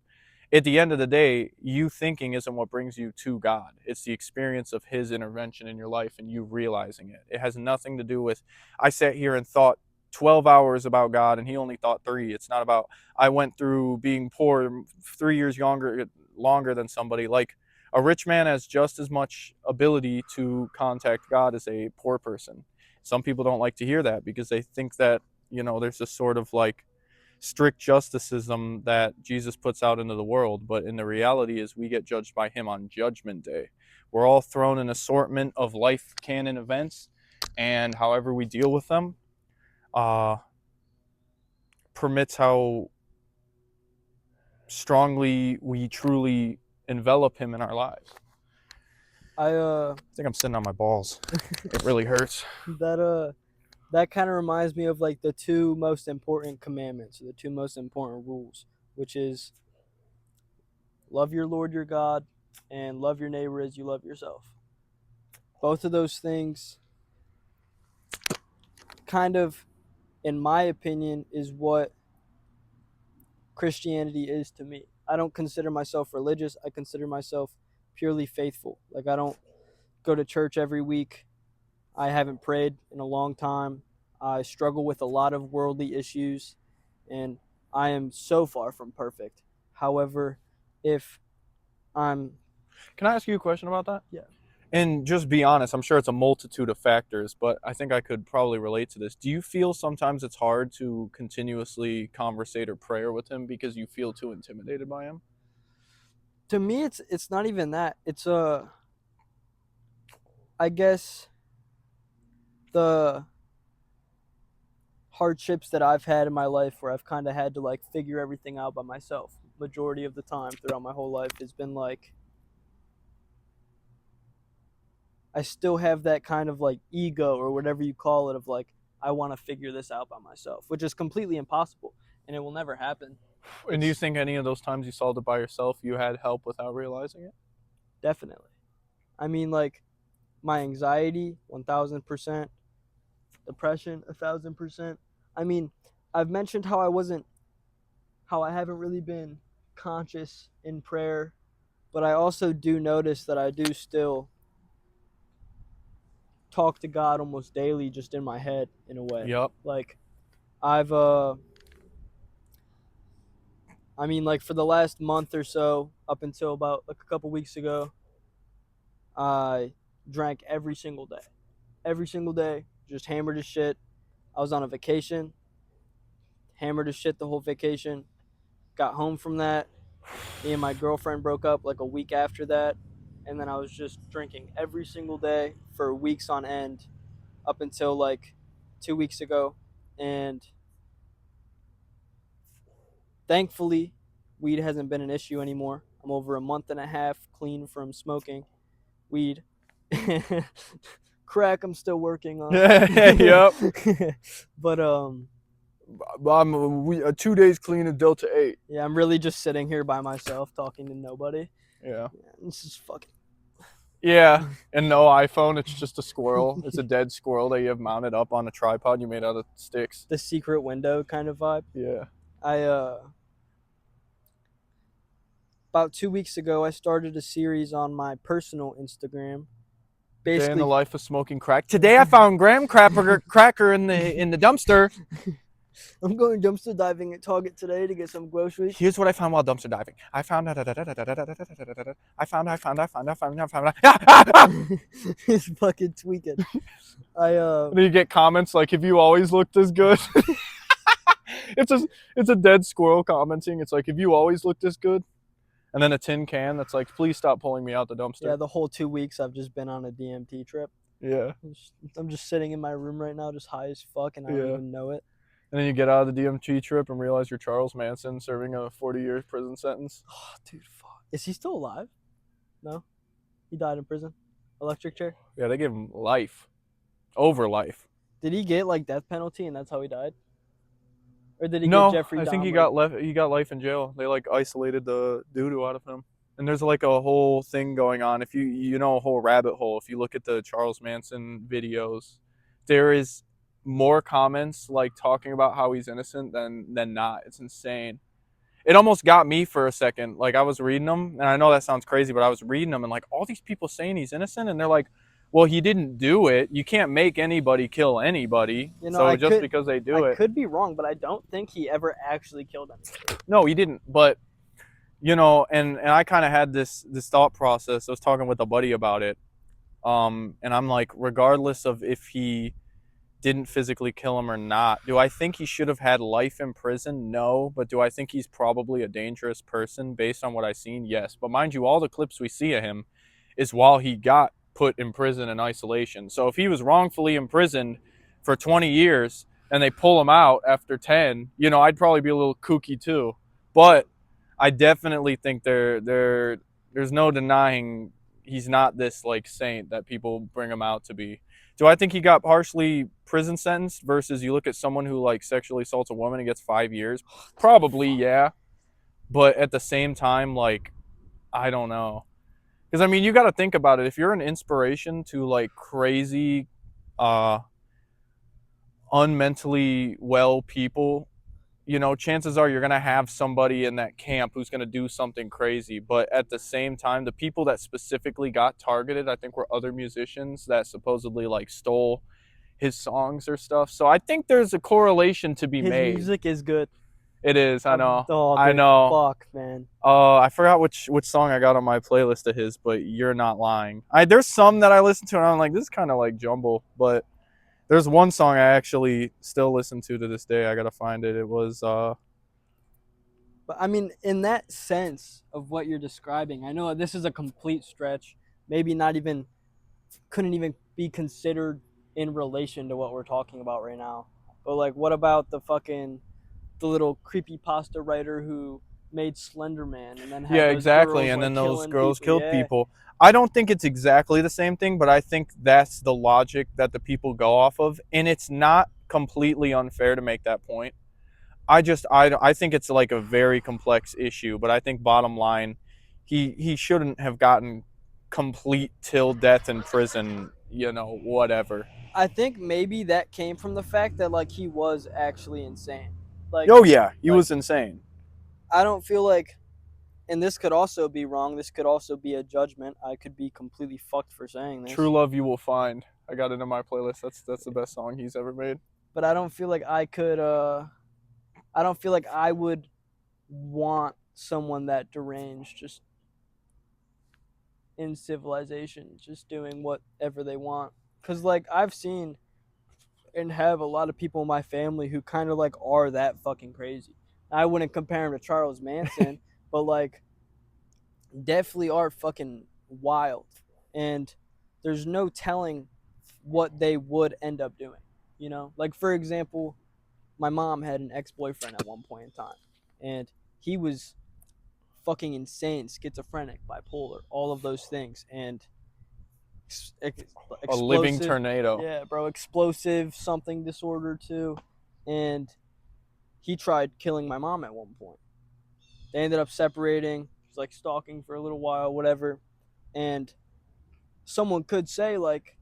at the end of the day, you thinking isn't what brings you to God. It's the experience of his intervention in your life and you realizing it. It has nothing to do with, I sat here and thought 12 hours about God and he only thought 3. It's not about, I went through being poor 3 years longer than somebody. Like, a rich man has just as much ability to contact God as a poor person. Some people don't like to hear that because they think that, there's this sort of like strict justicism that Jesus puts out into the world. But in the reality is, we get judged by him on Judgment Day. We're all thrown an assortment of life canon events, and however we deal with them permits how strongly we truly envelop him in our lives. I think I'm sitting on my balls. It really hurts. That kind of reminds me of like the 2 most important commandments, or the 2 most important rules, which is love your Lord your God and love your neighbor as you love yourself. Both of those things kind of, in my opinion, is what Christianity is to me. I don't consider myself religious. I consider myself purely faithful. Like, I don't go to church every week. I haven't prayed in a long time. I struggle with a lot of worldly issues, and I am so far from perfect. However, if I'm... Can I ask you a question about that? Yeah. And just be honest, I'm sure it's a multitude of factors, but I think I could probably relate to this. Do you feel sometimes it's hard to continuously conversate or pray with him because you feel too intimidated by him? To me, it's not even that. It's I guess the hardships that I've had in my life, where I've kind of had to like figure everything out by myself majority of the time throughout my whole life, has been like, I still have that kind of like ego or whatever you call it of like I want to figure this out by myself, which is completely impossible and it will never happen. And do you think any of those times you solved it by yourself, you had help without realizing it? Definitely. I mean, like my anxiety, 1000%, depression, 1000%. I mean, I've mentioned how I haven't really been conscious in prayer, but I also do notice that I do still talk to God almost daily just in my head in a way. Yep. Like I've I mean like for the last month or so up until about like a couple weeks ago, I drank every single day. Every single day, just hammered as shit. I was on a vacation, hammered as shit the whole vacation. Got home from that. Me and my girlfriend broke up like a week after that, and then I was just drinking every single day for weeks on end up until like 2 weeks ago. And thankfully, weed hasn't been an issue anymore. I'm over a month and a half clean from smoking weed. Crack, I'm still working on. Yep. But I'm 2 days clean of Delta 8. yeah, I'm really just sitting here by myself talking to nobody. Yeah. This is fucking. Yeah. And no iPhone, it's just a squirrel. It's a dead squirrel that you have mounted up on a tripod you made out of sticks. The secret window kind of vibe. Yeah. I about 2 weeks ago I started a series on my personal Instagram. Day in the Basically, life of smoking crack. Today I found graham cracker in the dumpster. I'm going dumpster diving at Target today to get some groceries. Here's what I found while dumpster diving. I found. He's fucking tweaking. And then you get comments like, "Have you always looked as good?" It's a dead squirrel commenting. It's like, "Have you always looked this good?" And then a tin can that's like, "Please stop pulling me out the dumpster." Yeah, the whole 2 weeks I've just been on a DMT trip. Yeah. I'm just sitting in my room right now, just high as fuck, and I don't even know it. And then you get out of the DMT trip and realize you're Charles Manson serving a 40-year prison sentence. Oh, dude, fuck. Is he still alive? No, he died in prison. Electric chair. Yeah, they gave him life, over life. Did he get like death penalty and that's how he died? Or did he No, get Jeffrey Dahmer? I think he got life in jail. They like isolated the doo-doo out of him. And there's like a whole thing going on. If you know a whole rabbit hole, if you look at the Charles Manson videos, there is more comments like talking about how he's innocent than not. It's insane. It almost got me for a second. Like I was reading them, and I know that sounds crazy, but I was reading them and like all these people saying he's innocent, and they're like, well, he didn't do it. You can't make anybody kill anybody. You know, so just because they do it. I could be wrong, but I don't think he ever actually killed anybody. No, he didn't. But you know, and I kind of had this thought process. I was talking with a buddy about it, and I'm like, regardless of if he didn't physically kill him or not, do I think he should have had life in prison? No. But do I think he's probably a dangerous person based on what I've seen? Yes. But mind you, all the clips we see of him is while he got put in prison in isolation. So if he was wrongfully imprisoned for 20 years and they pull him out after 10, you know, I'd probably be a little kooky too. But I definitely think there's no denying he's not this like saint that people bring him out to be. Do I think he got partially prison sentenced versus you look at someone who like sexually assaults a woman and gets 5 years? Probably, yeah. But at the same time, like, I don't know. Because I mean, you got to think about it. If you're an inspiration to like crazy, unmentally well people, you know, chances are you're going to have somebody in that camp who's going to do something crazy. But at the same time, the people that specifically got targeted, I think, were other musicians that supposedly like stole his songs or stuff. So I think there's a correlation to be made. His music is good. It is. I know. Oh, dude, I know. Fuck, man. I forgot which song I got on my playlist of his, but you're not lying. There's some that I listen to and I'm like, this is kind of like jumble, but there's one song I actually still listen to this day. I gotta find it. It was But I mean, in that sense of what you're describing, I know this is a complete stretch. Maybe couldn't even be considered in relation to what we're talking about right now. But like, what about the little creepypasta writer who made Slender Man and then had Yeah, those exactly. girls And like then those killing girls people. killed Yeah. people. I don't think it's exactly the same thing, but I think that's the logic that the people go off of. And it's not completely unfair to make that point. I think it's like a very complex issue, but I think bottom line, he shouldn't have gotten complete till death in prison, whatever. I think maybe that came from the fact that like he was actually insane. Like Oh yeah, he like was insane. I don't feel like, and this could also be wrong. This could also be a judgment. I could be completely fucked for saying True this. Love You Will Find. I got it in my playlist. That's the best song he's ever made. But I don't feel like I could I don't feel like I would want someone that deranged just in civilization, just doing whatever they want. Cause like I've seen and have a lot of people in my family who kind of like are that fucking crazy. I wouldn't compare him to Charles Manson, but like definitely are fucking wild. And there's no telling what they would end up doing. You know, like for example, my mom had an ex-boyfriend at one point in time, and he was fucking insane, schizophrenic, bipolar, all of those things, and A living explosive. tornado. Yeah, bro, explosive something disorder too, and he tried killing my mom at one point. They ended up separating. He was like stalking for a little while, whatever, and someone could say like,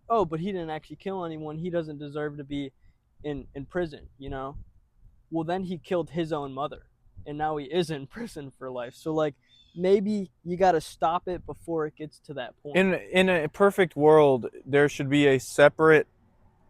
"Oh, but he didn't actually kill anyone. He doesn't deserve to be in prison," you know? Well, then he killed his own mother, and now he is in prison for life. So like maybe you got to stop it before it gets to that point. In a perfect world, there should be a separate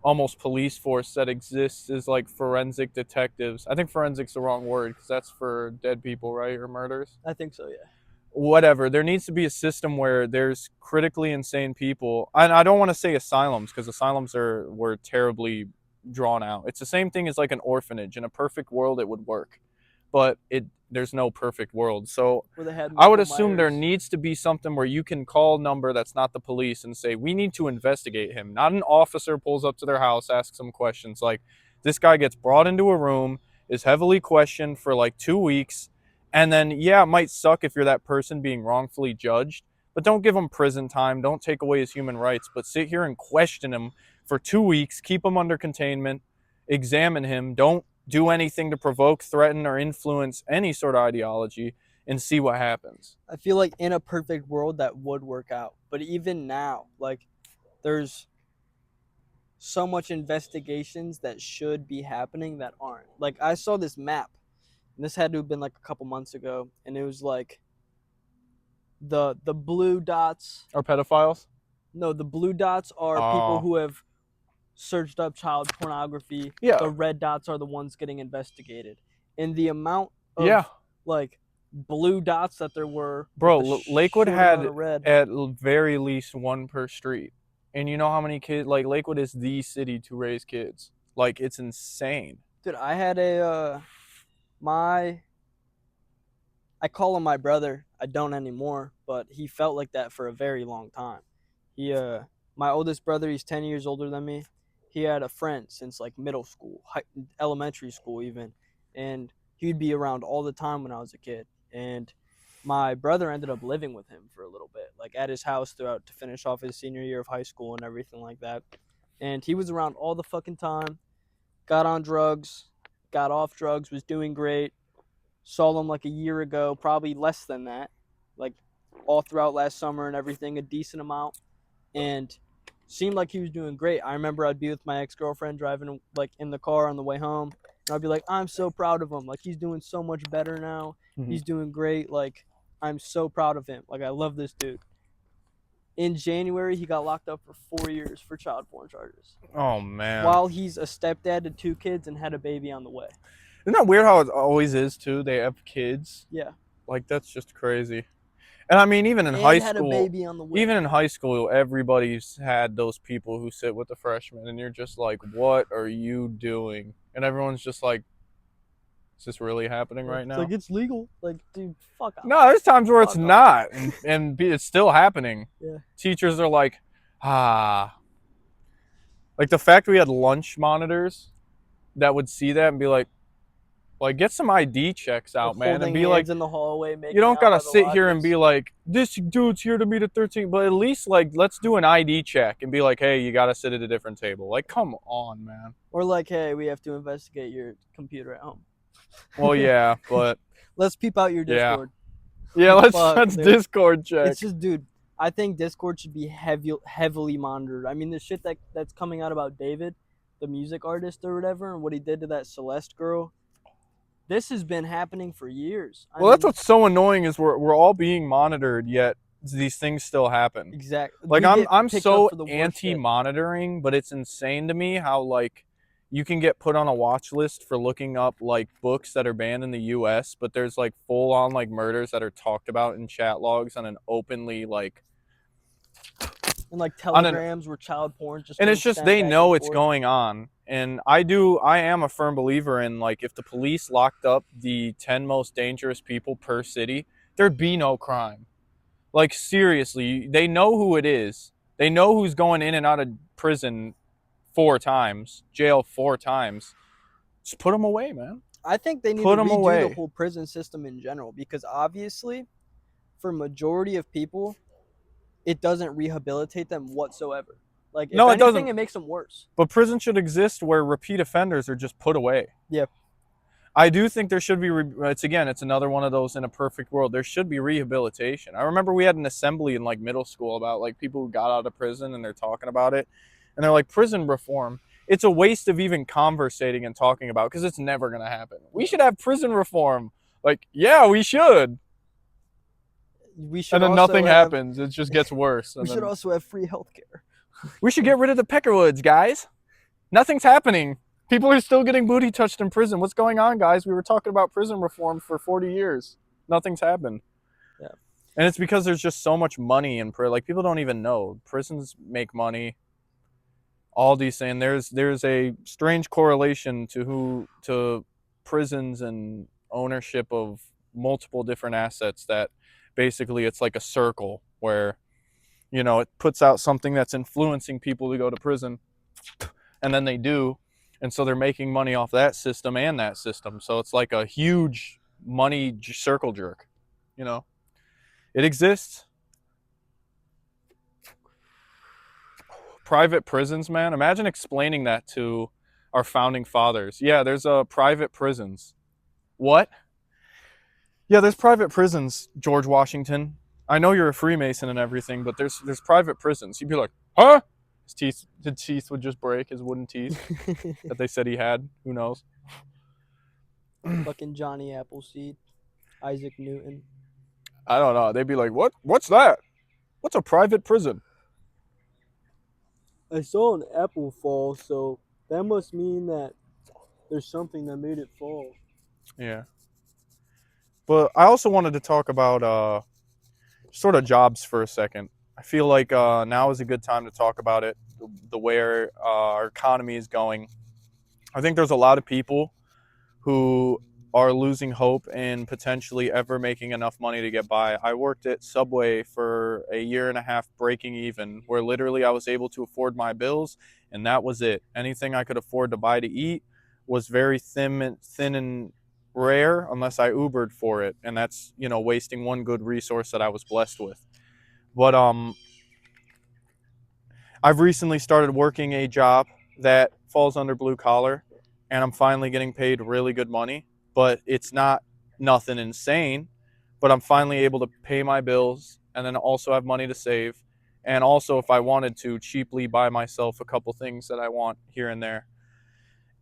almost police force that exists as like forensic detectives. I think forensic's the wrong word because that's for dead people, right? Or murders. I think so, yeah. Whatever. There needs to be a system where there's critically insane people. And I don't want to say asylums because asylums were terribly drawn out. It's the same thing as like an orphanage. In a perfect world, it would work, but there's no perfect world. So Where they had I would Michael assume there Myers. needs to be something where you can call a number that's not the police and say, we need to investigate him. Not an officer pulls up to their house, asks some questions. Like, this guy gets brought into a room, is heavily questioned for like 2 weeks. And then, yeah, it might suck if you're that person being wrongfully judged, but don't give him prison time. Don't take away his human rights, but sit here and question him for 2 weeks, keep him under containment, examine him. Don't do anything to provoke, threaten, or influence any sort of ideology and see what happens. I feel like in a perfect world that would work out. But even now, like there's so much investigations that should be happening that aren't. Like I saw this map, and this had to have been like a couple months ago, and it was like the blue dots. Are pedophiles? No, the blue dots are people who have searched up child pornography. Yeah. The red dots are the ones getting investigated. And the amount of Yeah. like blue dots that there were, Bro, Lakewood had red. at very least one per street. And you know how many kids, like Lakewood is the city to raise kids. Like, it's insane. Dude, I had I call him my brother. I don't anymore, but he felt like that for a very long time. He my oldest brother, he's 10 years older than me. He had a friend since like middle school, elementary school even, and he'd be around all the time when I was a kid. And my brother ended up living with him for a little bit, like at his house throughout to finish off his senior year of high school and everything like that. And he was around all the fucking time. Got on drugs, got off drugs, was doing great. Saw him like a year ago, probably less than that, like all throughout last summer and everything, a decent amount, and seemed like he was doing great. I remember I'd be with my ex-girlfriend driving like in the car on the way home, and I'd be like, I'm so proud of him. Like he's doing so much better now. Mm-hmm. He's doing great. Like I'm so proud of him. Like I love this dude. In January, he got locked up for 4 years for child porn charges. Oh, man. While he's a stepdad to 2 kids and had a baby on the way. Isn't that weird how it always is, too? They have kids. Yeah. Like, that's just crazy. And I mean, even in high school, had a baby on the way. Even in high school, everybody's had those people who sit with the freshmen, and you're just like, what are you doing? And everyone's just like, is this really happening right now? It's like, it's legal. Like, dude, fuck off. No, there's times where it's Fuck off. not, and it's still happening. Yeah. Teachers are like, like the fact we had lunch monitors that would see that and be like, Like, get some ID checks out, man, and holding be like, hands in the hallway, making you don't out gotta by the sit here and be lockers. like, this dude's here to meet at 13, but at least, like, let's do an ID check and be like, hey, you gotta sit at a different table. Like, come on, man. Or like, hey, we have to investigate your computer at home. Well, yeah, but Let's peep out your yeah. Discord. Yeah, let's Fuck, dude. Discord check. It's just, dude, I think Discord should be heavily monitored. I mean, the shit that's coming out about David, the music artist or whatever, and what he did to that Celeste girl. This has been happening for years. Well, that's what's so annoying is we're all being monitored, yet these things still happen. Exactly. Like, I'm so shit. anti-monitoring, but it's insane to me how, like, you can get put on a watch list for looking up, like, books that are banned in the US, but there's, like, full-on, like, murders that are talked about in chat logs on an openly, like, And like telegrams where child porn just. and being it's just sent they back know and it's forth. going on. And I am a firm believer in, like, if the police locked up the 10 most dangerous people per city, there'd be no crime. Like, seriously, they know who it is. They know who's going in and out of prison 4 times, jail 4 times. Just put them away, man. I think they need Put to 'em redo away. the whole prison system in general, because obviously, for majority of people, it doesn't rehabilitate them whatsoever. Like, if No, it anything, doesn't. it makes them worse. But prison should exist where repeat offenders are just put away. Yeah. I do think there should be, it's another one of those in a perfect world. There should be rehabilitation. I remember we had an assembly in, like, middle school about, like, people who got out of prison, and they're talking about it. And they're like, prison reform. It's a waste of even conversating and talking about, because it's never going to happen. We should have prison reform. Like, yeah, we should. We should And then also nothing have, happens. It just gets worse. We should also have free healthcare. We should get rid of the Peckerwoods, guys. Nothing's happening. People are still getting booty touched in prison. What's going on, guys? We were talking about prison reform for 40 years. Nothing's happened. Yeah. And it's because there's just so much money in prison. Like, people don't even know. Prisons make money. All these things. There's a strange correlation to prisons and ownership of multiple different assets, that basically it's like a circle where, you know, it puts out something that's influencing people to go to prison, and then they do, and so they're making money off that system and that system. So it's like a huge money circle jerk, you know. It exists. Private prisons, man. Imagine explaining that to our founding fathers. Yeah, there's private prisons. What? Yeah, there's private prisons, George Washington. I know you're a Freemason and everything, but there's private prisons. You'd be like, huh? His teeth would just break, his wooden teeth that they said he had. Who knows? Fucking Johnny Appleseed, Isaac Newton. I don't know. They'd be like, what? What's that? What's a private prison? I saw an apple fall, so that must mean that there's something that made it fall. Yeah. But I also wanted to talk about sort of jobs for a second. I feel like now is a good time to talk about it, the way our economy is going. I think there's a lot of people who are losing hope in potentially ever making enough money to get by. I worked at Subway for a year and a half, breaking even, where literally I was able to afford my bills, and that was it. Anything I could afford to buy to eat was very thin and rare, unless I Ubered for it, and that's, you know, wasting one good resource that I was blessed with. But I've recently started working a job that falls under blue collar, and I'm finally getting paid really good money, but it's not nothing insane, but I'm finally able to pay my bills and then also have money to save, and also, if I wanted to, cheaply buy myself a couple things that I want here and there.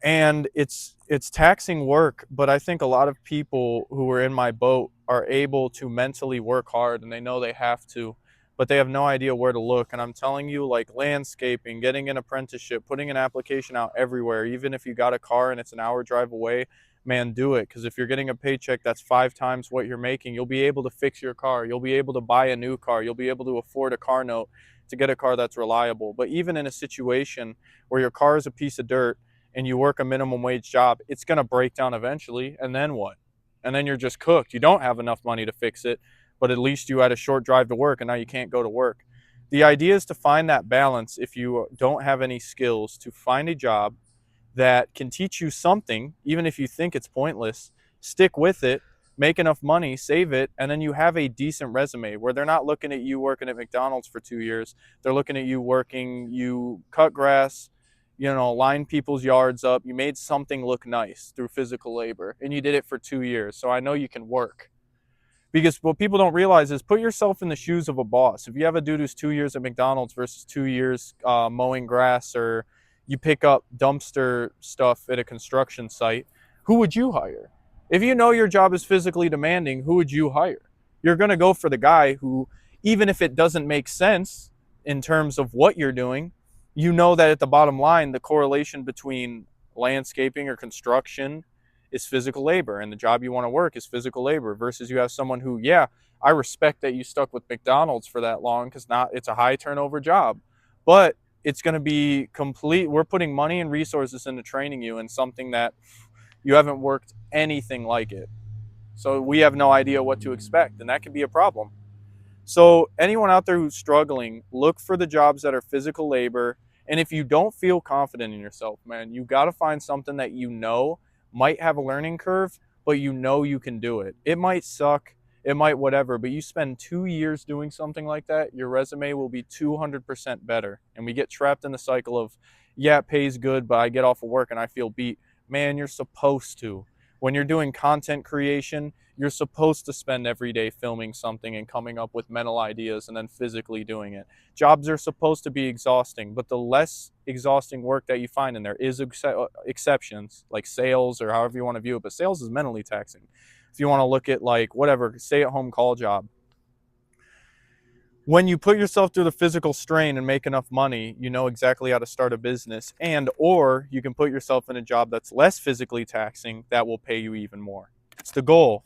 And it's taxing work, but I think a lot of people who are in my boat are able to mentally work hard, and they know they have to, but they have no idea where to look. And I'm telling you, like, landscaping, getting an apprenticeship, putting an application out everywhere, even if you got a car and it's an hour drive away, man, do it. Because if you're getting a paycheck that's 5 times what you're making, you'll be able to fix your car. You'll be able to buy a new car. You'll be able to afford a car note to get a car that's reliable. But even in a situation where your car is a piece of dirt and you work a minimum wage job, it's going to break down eventually. And then what? And then you're just cooked. You don't have enough money to fix it, but at least you had a short drive to work and now you can't go to work. The idea is to find that balance. If you don't have any skills, to find a job that can teach you something, even if you think it's pointless. Stick with it, make enough money, save it, and then you have a decent resume where they're not looking at you working at McDonald's for 2 years. They're looking at you working, you cut grass, line people's yards up. You made something look nice through physical labor, and you did it for 2 years. So I know you can work. Because what people don't realize is put yourself in the shoes of a boss. If you have a dude who's 2 years at McDonald's versus 2 years mowing grass, or you pick up dumpster stuff at a construction site, who would you hire? If you know your job is physically demanding, who would you hire? You're going to go for the guy who, even if it doesn't make sense in terms of what you're doing, you know that at the bottom line, the correlation between landscaping or construction is physical labor, and the job you want to work is physical labor, versus you have someone who, yeah, I respect that you stuck with McDonald's for that long because it's a high turnover job, but it's going to be we're putting money and resources into training you in something that you haven't worked anything like it. So we have no idea what to expect, and that can be a problem. So anyone out there who's struggling, look for the jobs that are physical labor. And if you don't feel confident in yourself, man, you got to find something that might have a learning curve, but you can do it. It might suck, it might whatever, but you spend 2 years doing something like that, your resume will be 200% better. And we get trapped in the cycle of, yeah, it pays good, but I get off of work and I feel beat. Man, you're supposed to. When you're doing content creation, you're supposed to spend every day filming something and coming up with mental ideas and then physically doing it. Jobs are supposed to be exhausting, but the less exhausting work that you find, and there is exceptions, like sales or however you want to view it, but sales is mentally taxing. If you want to look at like whatever, stay-at-home call job, when you put yourself through the physical strain and make enough money, you know exactly how to start a business, or you can put yourself in a job that's less physically taxing that will pay you even more. It's the goal.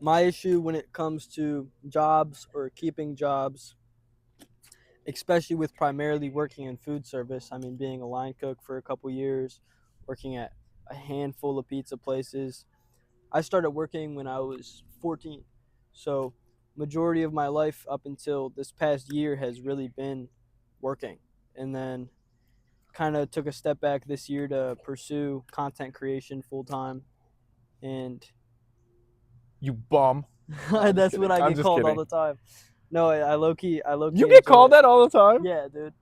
My issue when it comes to jobs or keeping jobs, especially with primarily working in food service, I mean, being a line cook for a couple years, working at a handful of pizza places. I started working when I was 14. So, majority of my life up until this past year has really been working. And then kind of took a step back this year to pursue content creation full time. And You bum. that's what I I'm get just called all kidding. the time. No, I low key You get called it. that all the time? Yeah, dude.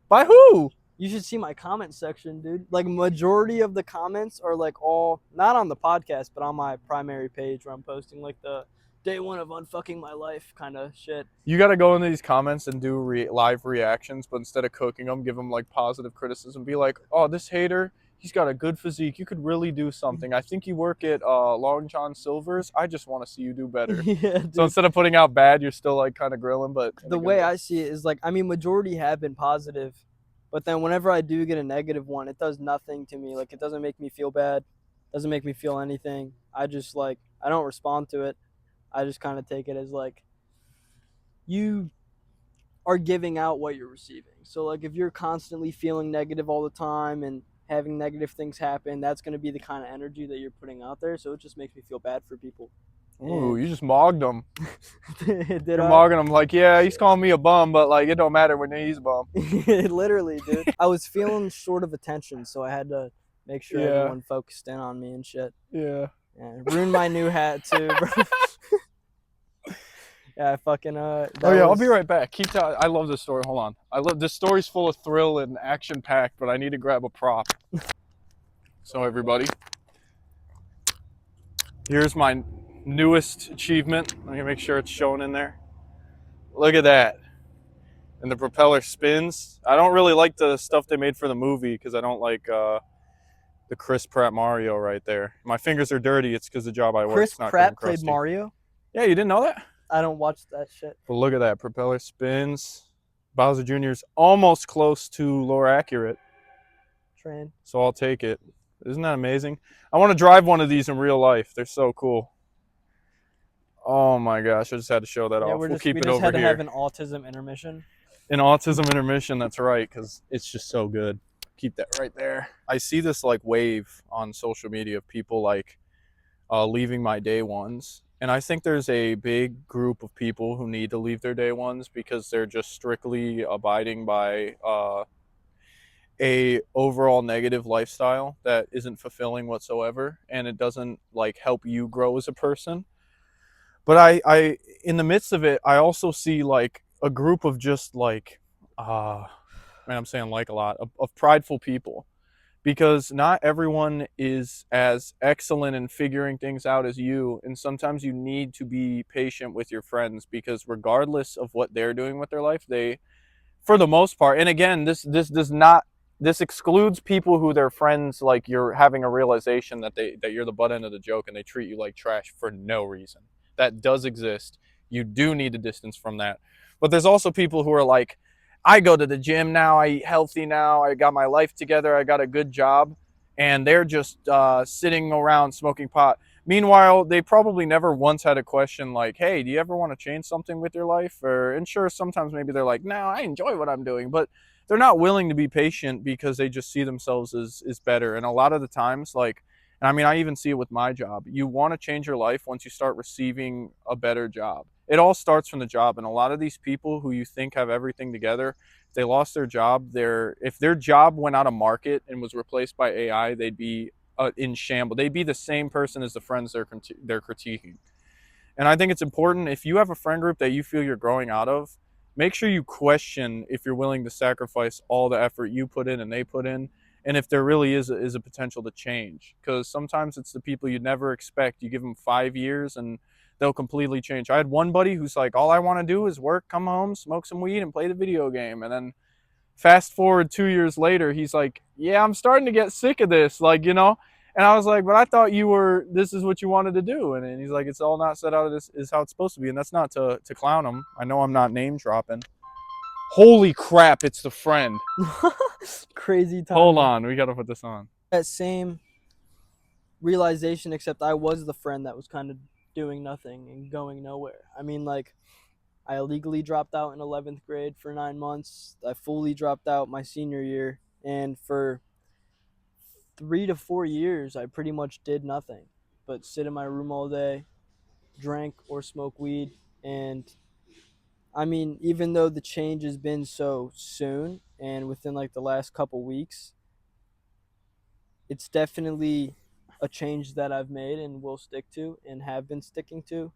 By who? You should see my comment section, dude. Like, majority of the comments are like all not on the podcast, but on my primary page where I'm posting like the day one of unfucking my life kind of shit. You got to go into these comments and do live reactions, but instead of cooking them, give them like positive criticism. Be like, oh, this hater, he's got a good physique. You could really do something. I think you work at Long John Silver's. I just want to see you do better. Yeah, dude. So instead of putting out bad, you're still like kind of grilling. But the way I see it is like, I mean, majority have been positive, but then whenever I do get a negative one, it does nothing to me. Like, it doesn't make me feel bad, doesn't make me feel anything. I just like, I don't respond to it. I just kind of take it as like, you are giving out what you're receiving. So like, if you're constantly feeling negative all the time and having negative things happen, that's going to be the kind of energy that you're putting out there. So it just makes me feel bad for people. Ooh, you just mogged him. Did You're mogging him like, yeah, he's calling me a bum, but like, it don't matter when he's a bum. Literally, dude. I was feeling short of attention, so I had to make sure everyone focused in on me and shit. Yeah. Ruined my new hat too, bro. Yeah, I fucking I'll be right back. Keep telling. I love this story. Hold on. I love this story's full of thrill and action packed, but I need to grab a prop. So everybody, here's my newest achievement. Let me make sure it's shown in there. Look at that. And the propeller spins. I don't really like the stuff they made for the movie because I don't like the Chris Pratt Mario right there. My fingers are dirty. It's because the job I work. Chris Pratt played Mario? Yeah, you didn't know that? I don't watch that shit. But look at that. Propeller spins. Bowser Jr.'s almost close to lore accurate. Train. So I'll take it. Isn't that amazing? I want to drive one of these in real life. They're so cool. Oh my gosh, I just had to show that off. We'll keep it over here. We just had to have an autism intermission. An autism intermission, that's right, because it's just so good. Keep that right there. I see this like wave on social media of people like leaving my day ones. And I think there's a big group of people who need to leave their day ones because they're just strictly abiding by a overall negative lifestyle that isn't fulfilling whatsoever, and it doesn't like help you grow as a person. But I in the midst of it, I also see like a group of just like man, I'm saying like a lot of prideful people, because not everyone is as excellent in figuring things out as you, and sometimes you need to be patient with your friends, because regardless of what they're doing with their life, they, for the most part, and again, this does not, this excludes people who their friends, like, you're having a realization that you're the butt end of the joke and they treat you like trash for no reason. That does exist. You do need a distance from that. But there's also people who are like, I go to the gym now, I eat healthy now, I got my life together, I got a good job, and they're just sitting around smoking pot. Meanwhile, they probably never once had a question like, hey, do you ever want to change something with your life? And sure, sometimes maybe they're like, no, I enjoy what I'm doing, but they're not willing to be patient because they just see themselves as better. And a lot of the times, like, and I mean, I even see it with my job. You want to change your life once you start receiving a better job. It all starts from the job. And a lot of these people who you think have everything together, they lost their job. If their job went out of market and was replaced by AI, they'd be in shambles. They'd be the same person as the friends they're critiquing. And I think it's important, if you have a friend group that you feel you're growing out of, make sure you question if you're willing to sacrifice all the effort you put in and they put in, and if there really is a potential to change. Because sometimes it's the people you'd never expect. You give them 5 years and they'll completely change. I had one buddy who's like, all I want to do is work, come home, smoke some weed, and play the video game. And then fast forward 2 years later, he's like, yeah, I'm starting to get sick of this, like, you know. And I was like, but I thought this is what you wanted to do. And then he's like, it's all not set out, this is how it's supposed to be. And that's not to clown him. I know I'm not name dropping. Holy crap, it's the friend. Crazy time. Hold on, we gotta put this on. That same realization, except I was the friend that was kind of doing nothing and going nowhere. I mean, like, I illegally dropped out in 11th grade for 9 months. I fully dropped out my senior year. And for 3 to 4 years, I pretty much did nothing but sit in my room all day, drink or smoke weed. And I mean, even though the change has been so soon and within like the last couple weeks, it's definitely a change that I've made and will stick to and have been sticking to.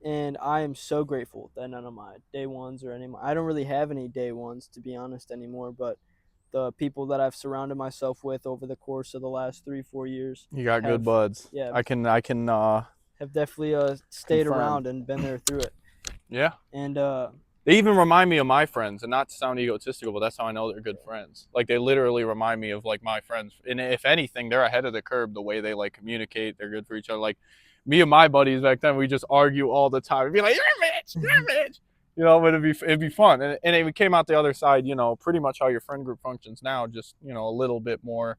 And I am so grateful that none of my day ones or any, I don't really have any day ones, to be honest, anymore, but the people that I've surrounded myself with over the course of the last 3-4 years, You got good buds. yeah, I can have definitely stayed confirm. around and been there through it. Yeah. And They even remind me of my friends, and not to sound egotistical, but that's how I know they're good friends. Like, they literally remind me of like my friends. And if anything, they're ahead of the curve the way they like communicate. They're good for each other. Like, me and my buddies back then, we just argue all the time. We'd be like, you're a bitch, you're a bitch. You know, but it'd be fun. And it came out the other side, you know, pretty much how your friend group functions now, just, you know, a little bit more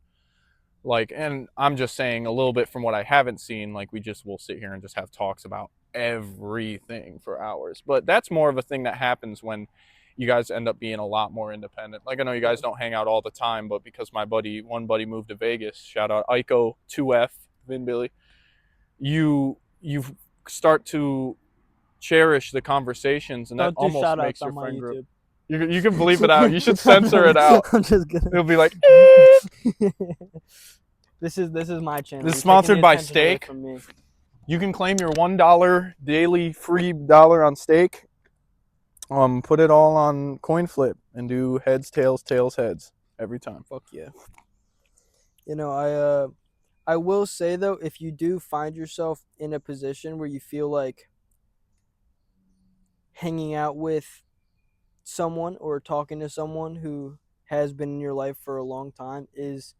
like, and I'm just saying a little bit from what I haven't seen, like, we just will sit here and just have talks about everything for hours. But that's more of a thing that happens when you guys end up being a lot more independent. Like, I know you guys don't hang out all the time, but because one buddy moved to Vegas, shout out Ico 2F, Vin Billy, you start to cherish the conversations, and that almost makes your friend group. You can bleep it out. You should censor it out. I'm just kidding. It'll be like, this is my channel. This is sponsored by steak. You can claim your $1 daily free dollar on steak. Put it all on coin flip and do heads, tails, tails, heads every time. Fuck yeah. You know, I will say though, if you do find yourself in a position where you feel like hanging out with someone or talking to someone who has been in your life for a long time is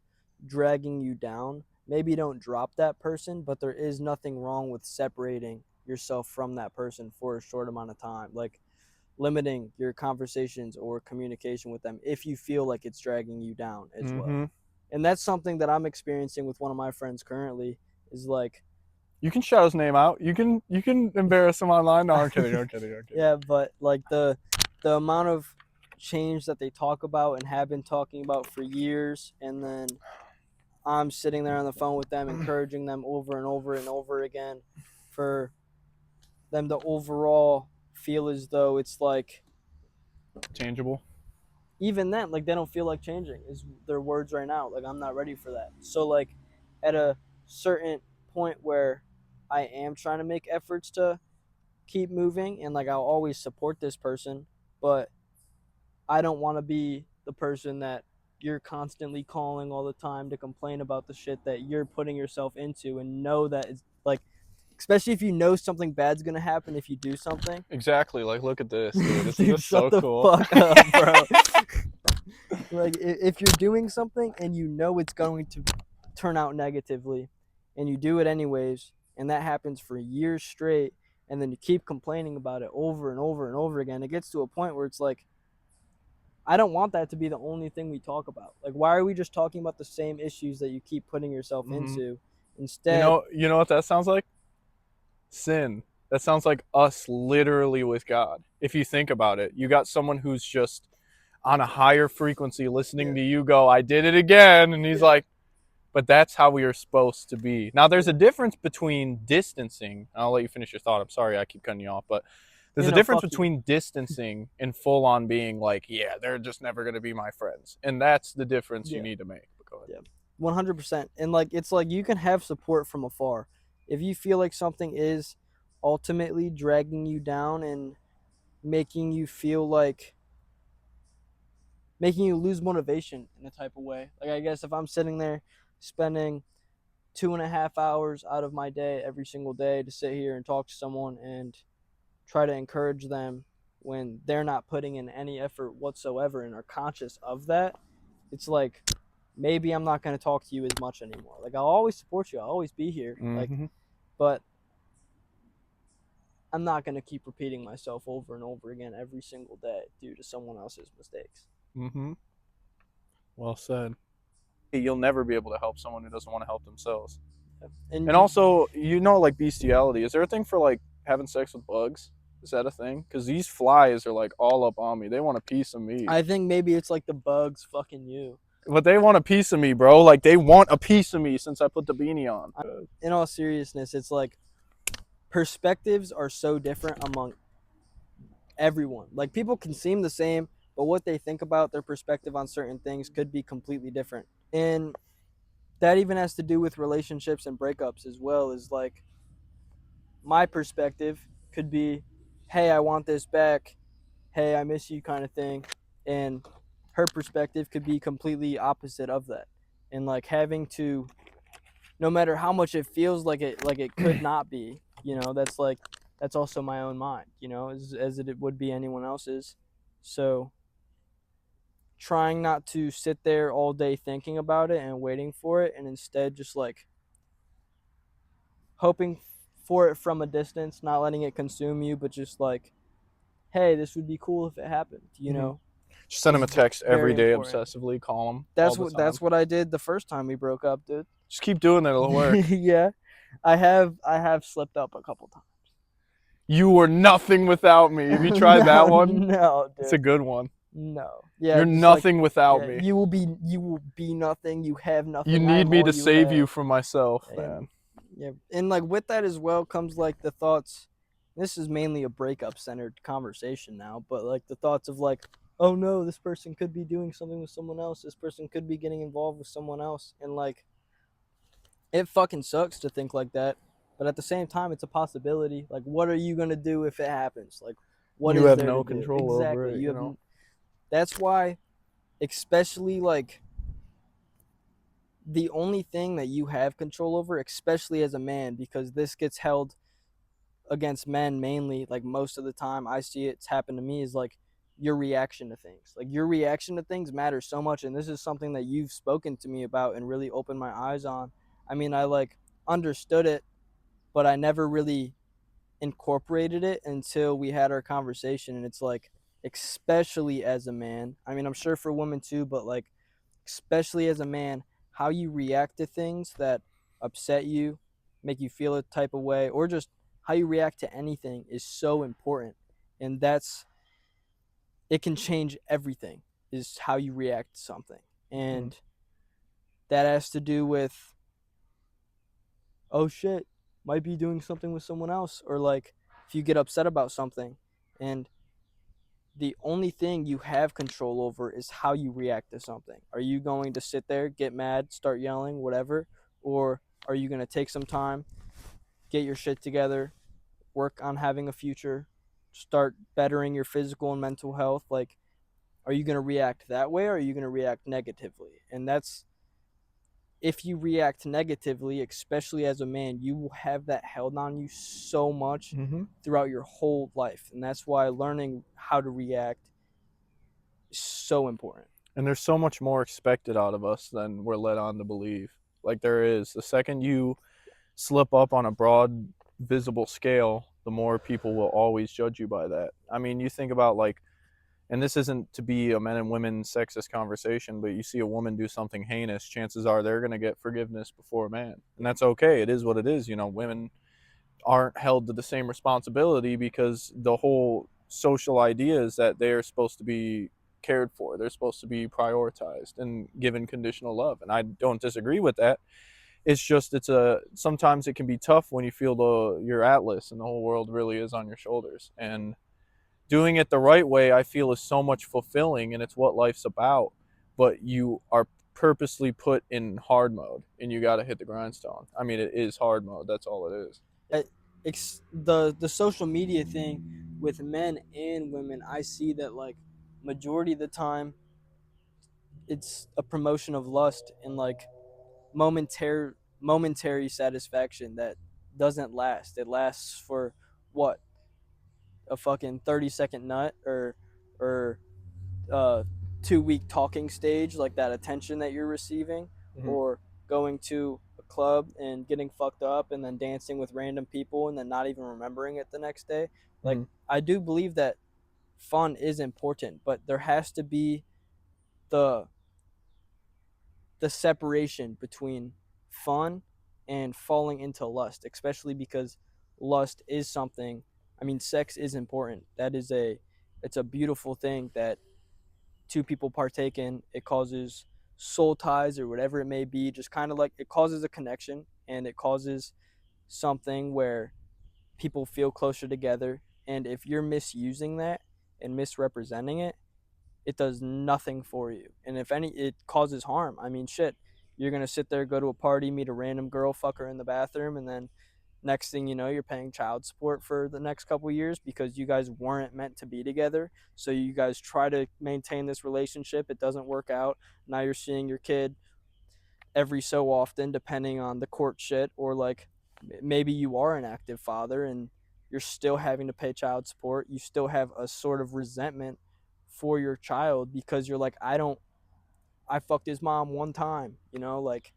dragging you down, maybe don't drop that person, but there is nothing wrong with separating yourself from that person for a short amount of time, like limiting your conversations or communication with them if you feel like it's dragging you down as well. And that's something that I'm experiencing with one of my friends currently, is like, you can shout his name out. You can embarrass him online. No, I'm kidding. Yeah, but like the amount of change that they talk about and have been talking about for years, and then I'm sitting there on the phone with them, encouraging them over and over and over again for them to overall feel as though it's like tangible. even then, like, they don't feel like changing is their words right now. Like, I'm not ready for that. So like at a certain point where I am trying to make efforts to keep moving, and like I'll always support this person, but I don't want to be the person that you're constantly calling all the time to complain about the shit that you're putting yourself into, and know that it's like, especially if you know something bad's gonna happen if you do something. Exactly. Like, look at this, dude. This is Dude, just shut so the cool. fuck up, bro. Like, if you're doing something and you know it's going to turn out negatively, and you do it anyways, and that happens for years straight, and then you keep complaining about it over and over and over again, it gets to a point where it's like, I don't want that to be the only thing we talk about. Like, why are we just talking about the same issues that you keep putting yourself Mm-hmm. into instead? You know what that sounds like? Sin. That sounds like us literally with God. If you think about it, you got someone who's just on a higher frequency listening to you go, I did it again. And he's like, but that's how we are supposed to be. Now, there's a difference between distancing. I'll let you finish your thought. I'm sorry, I keep cutting you off, but there's a difference between distancing and full on being like, yeah, they're just never going to be my friends. And that's the difference you need to make. But go ahead. Yeah, 100%. And like, it's like you can have support from afar. If you feel like something is ultimately dragging you down and making you feel like, making you lose motivation in a type of way. Like, I guess if I'm sitting there spending 2.5 hours out of my day every single day to sit here and talk to someone and try to encourage them when they're not putting in any effort whatsoever and are conscious of that, it's like, maybe I'm not going to talk to you as much anymore. Like, I'll always support you, I'll always be here. Like, but I'm not going to keep repeating myself over and over again every single day due to someone else's mistakes. Well said. You'll never be able to help someone who doesn't want to help themselves. And And also, you know, like bestiality. Is there a thing for like having sex with bugs? Is that a thing? Because these flies are like all up on me. They want a piece of me. I think maybe it's like the bugs fucking you. But they want a piece of me, bro. Like they want a piece of me since I put the beanie on. In all seriousness, it's like perspectives are so different among everyone. Like, people can seem the same, but what they think about, their perspective on certain things could be completely different. And that even has to do with relationships and breakups as well. Is like, my perspective could be, hey, I want this back, hey, I miss you, kind of thing. And her perspective could be completely opposite of that. And like, having to, no matter how much it feels like it could not be, that's also my own mind, as it would be anyone else's. So trying not to sit there all day thinking about it and waiting for it, and instead just like hoping for it from a distance, not letting it consume you, but just like, hey, this would be cool if it happened, Just send him a text every day, important. obsessively, call him. That's what I did the first time we broke up, dude. Just keep doing it, it'll work. Yeah, I have slipped up a couple times. You were nothing without me. Have you tried that one? No, dude. It's a good one. No. Yeah. You're nothing without me. You will be nothing. You have nothing. You need me to save you from myself, man. Yeah. And like, with that as well comes like the thoughts. This is mainly a breakup centered conversation now, but like the thoughts of like, oh no, this person could be doing something with someone else. This person could be getting involved with someone else. And like, it fucking sucks to think like that. But at the same time, it's a possibility. Like, what are you going to do if it happens? Like, what you is have there no to do? control over it, You have. That's why, especially like, the only thing that you have control over, especially as a man, because this gets held against men mainly, like most of the time I see it's happened to me, is like your reaction to things. Like, your reaction to things matters so much, and this is something that you've spoken to me about and really opened my eyes on. I mean, I like understood it, but I never really incorporated it until we had our conversation. And it's like, especially as a man, I mean, I'm sure for women too, but like, especially as a man, how you react to things that upset you, make you feel a type of way, or just how you react to anything is so important. And it can change everything, is how you react to something. And that has to do with, oh shit, might be doing something with someone else, or like, if you get upset about something and the only thing you have control over is how you react to something. Are you going to sit there, get mad, start yelling, whatever? Or are you going to take some time, get your shit together, work on having a future, start bettering your physical and mental health? Like, are you going to react that way or are you going to react negatively? And that's, if you react negatively, especially as a man, you will have that held on you so much Mm-hmm. throughout your whole life. And that's why learning how to react is so important. And there's so much more expected out of us than we're led on to believe. Like there is. The second you slip up on a broad, visible scale, the more people will always judge you by that. I mean, you think about like, and this isn't to be a men and women sexist conversation, but you see a woman do something heinous, chances are they're going to get forgiveness before a man. And that's okay. It is what it is. You know, women aren't held to the same responsibility because the whole social idea is that they're supposed to be cared for. They're supposed to be prioritized and given conditional love. And I don't disagree with that. It's just sometimes it can be tough when you feel your atlas and the whole world really is on your shoulders. And doing it the right way, I feel, is so much fulfilling, and it's what life's about. But you are purposely put in hard mode, and you got to hit the grindstone. I mean, it is hard mode. That's all it is. The social media thing with men and women, I see that like majority of the time it's a promotion of lust and like momentary satisfaction that doesn't last. It lasts for what, a fucking 30-second nut or 2 week talking stage, like that attention that you're receiving, Mm-hmm. or going to a club and getting fucked up and then dancing with random people and then not even remembering it the next day. Like, Mm-hmm. I do believe that fun is important, but there has to be the separation between fun and falling into lust, especially because lust is something, I mean, sex is important. It's a beautiful thing that two people partake in. It causes soul ties or whatever it may be, just kind of like it causes a connection and it causes something where people feel closer together. And if you're misusing that and misrepresenting it, it does nothing for you. And if any, it causes harm. I mean, shit, you're going to sit there, go to a party, meet a random girl, fuck her in the bathroom, and then next thing you know, you're paying child support for the next couple of years because you guys weren't meant to be together. So you guys try to maintain this relationship, it doesn't work out. Now you're seeing your kid every so often, depending on the court shit, or like maybe you are an active father and you're still having to pay child support. You still have a sort of resentment for your child because you're like, I fucked his mom one time, like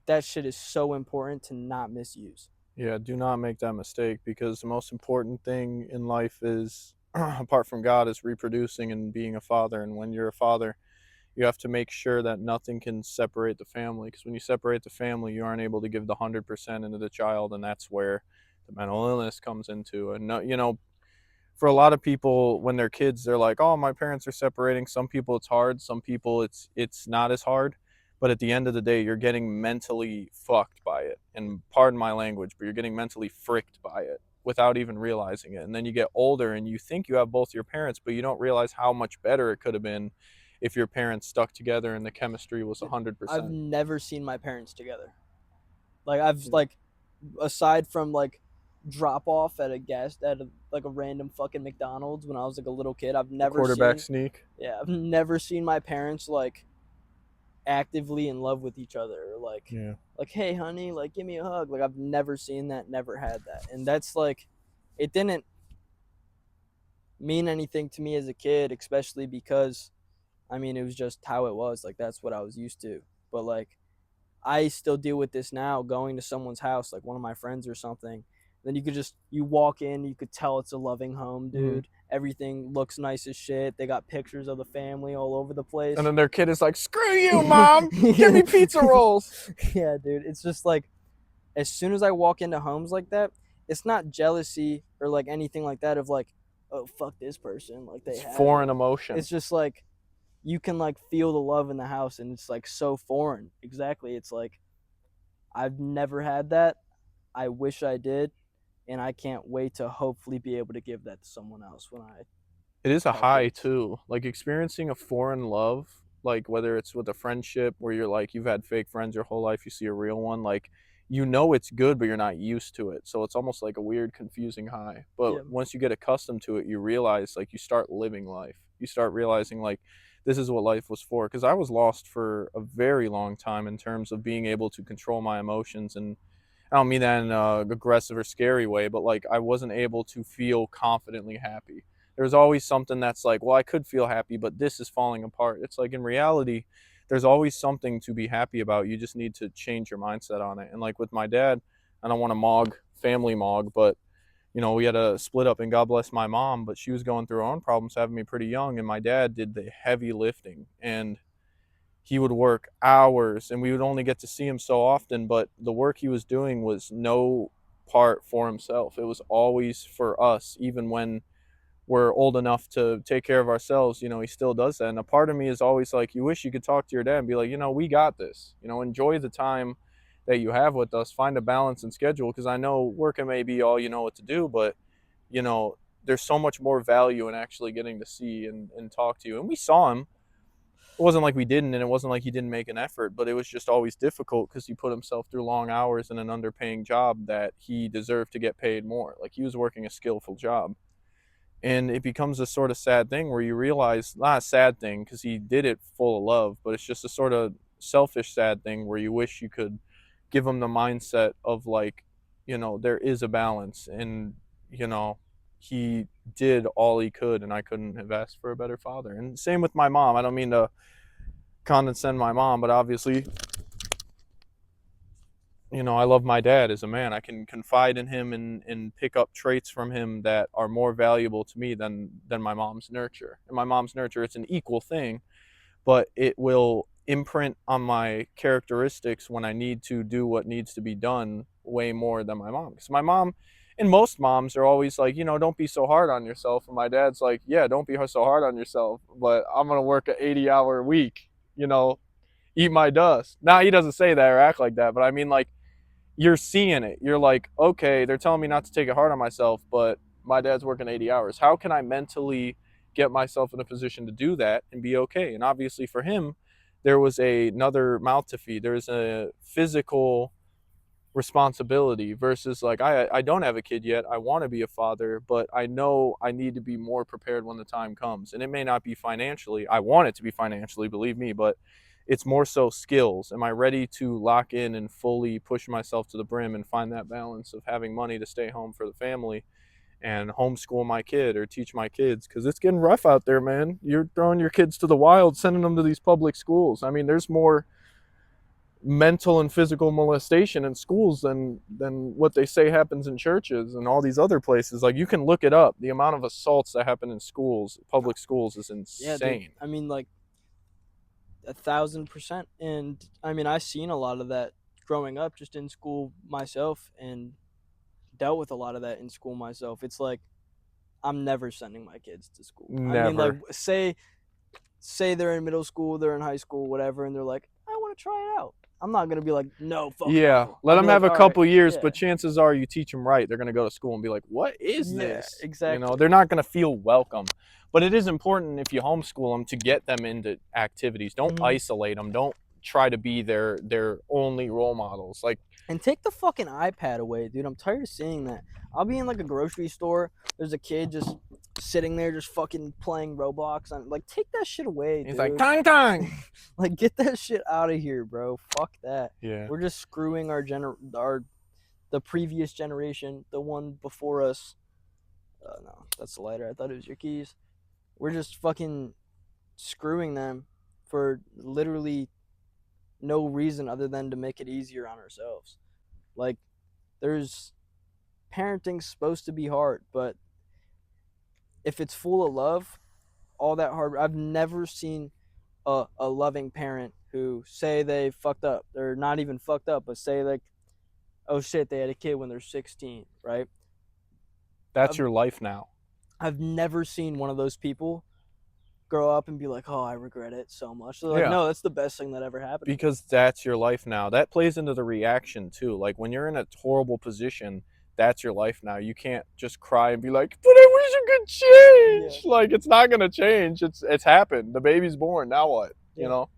that shit is so important to not misuse. Yeah, do not make that mistake, because the most important thing in life is, apart from God, is reproducing and being a father. And when you're a father, you have to make sure that nothing can separate the family, because when you separate the family, you aren't able to give the 100% into the child, and that's where the mental illness comes into. And no, for a lot of people, when they're kids, they're like, oh, my parents are separating. Some people it's hard, some people it's not as hard. But at the end of the day, you're getting mentally fucked by it, and pardon my language, but you're getting mentally fricked by it without even realizing it. And then you get older and you think you have both your parents, but you don't realize how much better it could have been if your parents stuck together and the chemistry was I've 100%. never seen my parents together. Like I've like, aside from like drop off at like a random fucking McDonald's when I was like a little kid, The quarterback sneak. I've never seen my parents like actively in love with each other, or Yeah. like, hey honey, like give me a hug. Like I've never seen that, never had that. And that's like, it didn't mean anything to me as a kid, especially because I mean, it was just how it was. Like that's what I was used to. But like, I still deal with this now, going to someone's house, like one of my friends or something. Then you walk in, you could tell it's a loving home, Mm-hmm. dude. Everything looks nice as shit. They got pictures of the family all over the And place. then their kid is like, screw you, mom, give me pizza rolls. Yeah, dude. It's just like, as soon as I walk into homes like that, it's not jealousy or like anything like that of like, oh, fuck this person. Like they It's have foreign it. emotion. It's just like, you can like feel the love in the house and it's like so foreign. Exactly. It's like, I've never had that. I wish I did. And I can't wait to hopefully be able to give that to someone else when I It is a how high good. too. Like experiencing a foreign love, like whether it's with a friendship where you're like you've had fake friends your whole life, you see a real one, like you know it's good but you're not used to it. So it's almost like a weird confusing high. But Yeah. once you get accustomed to it, you realize like you start living life. You start realizing like this is what life was for, because I was lost for a very long time in terms of being able to control my emotions. And I don't mean that in a aggressive or scary way, but like I wasn't able to feel confidently happy. There's always something that's like, well, I could feel happy, but this is falling apart. It's like in reality, there's always something to be happy about. You just need to change your mindset on it. And like with my dad, I don't want to family mog, but we had a split up, and God bless my mom, but she was going through her own problems having me pretty young, and my dad did the heavy lifting. And he would work hours and we would only get to see him so often, but the work he was doing was no part for himself. It was always for us. Even when we're old enough to take care of ourselves, he still does that. And a part of me is always like, you wish you could talk to your dad and be like, we got this. Enjoy the time that you have with us, find a balance and schedule, because I know working may be all you know what to do, but you know there's so much more value in actually getting to see and talk to you. And we saw him. It wasn't like we didn't, and it wasn't like he didn't make an effort, but it was just always difficult because he put himself through long hours in an underpaying job that he deserved to get paid more. Like he was working a skillful job. And it becomes a sort of sad thing where you realize, not a sad thing because he did it full of love, but it's just a sort of selfish sad thing where you wish you could give him the mindset of like, there is a balance. And you know he did all he could, and I couldn't have asked for a better father. And same with my mom. I don't mean to condescend my mom, but obviously, I love my dad as a man. I can confide in him and pick up traits from him that are more valuable to me than my mom's nurture. And my mom's nurture, it's an equal thing, but it will imprint on my characteristics when I need to do what needs to be done way more than my mom. Because my mom, and most moms are always like, don't be so hard on yourself. And my dad's like, yeah, don't be so hard on yourself, but I'm going to work an 80-hour week, eat my dust. Now, he doesn't say that or act like that, but I mean, like, you're seeing it. You're like, okay, they're telling me not to take it hard on myself, but my dad's working 80 hours. How can I mentally get myself in a position to do that and be okay? And obviously for him, there was another mouth to feed. There's a physical responsibility versus like, I don't have a kid yet. I want to be a father, but I know I need to be more prepared when the time comes. And it may not be financially. I want it to be financially, believe me, but it's more so skills. Am I ready to lock in and fully push myself to the brim and find that balance of having money to stay home for the family and homeschool my kid or teach my kids? Because it's getting rough out there, man. You're throwing your kids to the wild, sending them to these public schools. I mean, there's more mental and physical molestation in schools than what they say happens in churches and all these other places. Like, you can look it up. The amount of assaults that happen in schools, public schools, is insane. Yeah, dude. I mean, like 1,000%. And I mean, I've seen a lot of that growing up just in school myself, and dealt with a lot of that in school myself. It's like I'm never sending my kids to school. Never. I mean, like say they're in middle school, they're in high school, whatever, and they're like, I want to try it out. I'm not gonna be like, no, fuck yeah, no. let I'll them be have like, a "All couple right, years, yeah." but chances are you teach them right, they're going to go to school and be like, what is Yeah, this? exactly. They're not going to feel welcome. But it is important, if you homeschool them, to get them into activities. Don't isolate them. Don't try to be their only role models. Like, And take the fucking iPad away, dude. I'm tired of seeing that. I'll be in like a grocery store. There's a kid just sitting there, just fucking playing Roblox. I'm like, take that shit away, dude. he's like, tang. Like, get that shit out of here, bro. Fuck that. Yeah. We're just screwing the previous generation, the one before us. No, that's the lighter. I thought it was your keys. We're just fucking screwing them for literally no reason other than to make it easier on ourselves. Like, parenting's supposed to be hard, but if it's full of love, all that hard, I've never seen a loving parent who say they fucked up. They're not even fucked up, but say like, oh shit, they had a kid when they're 16, right? That's your life now. I've never seen one of those people grow up and be like, oh, I regret it so much. They're like, no, that's the best thing that ever happened. Because that's your life now. That plays into the reaction too. Like, when you're in a horrible position, that's your life now. You can't just cry and be like, but I wish it could change. Like, it's not gonna change. It's happened. The baby's born. Now what? You know?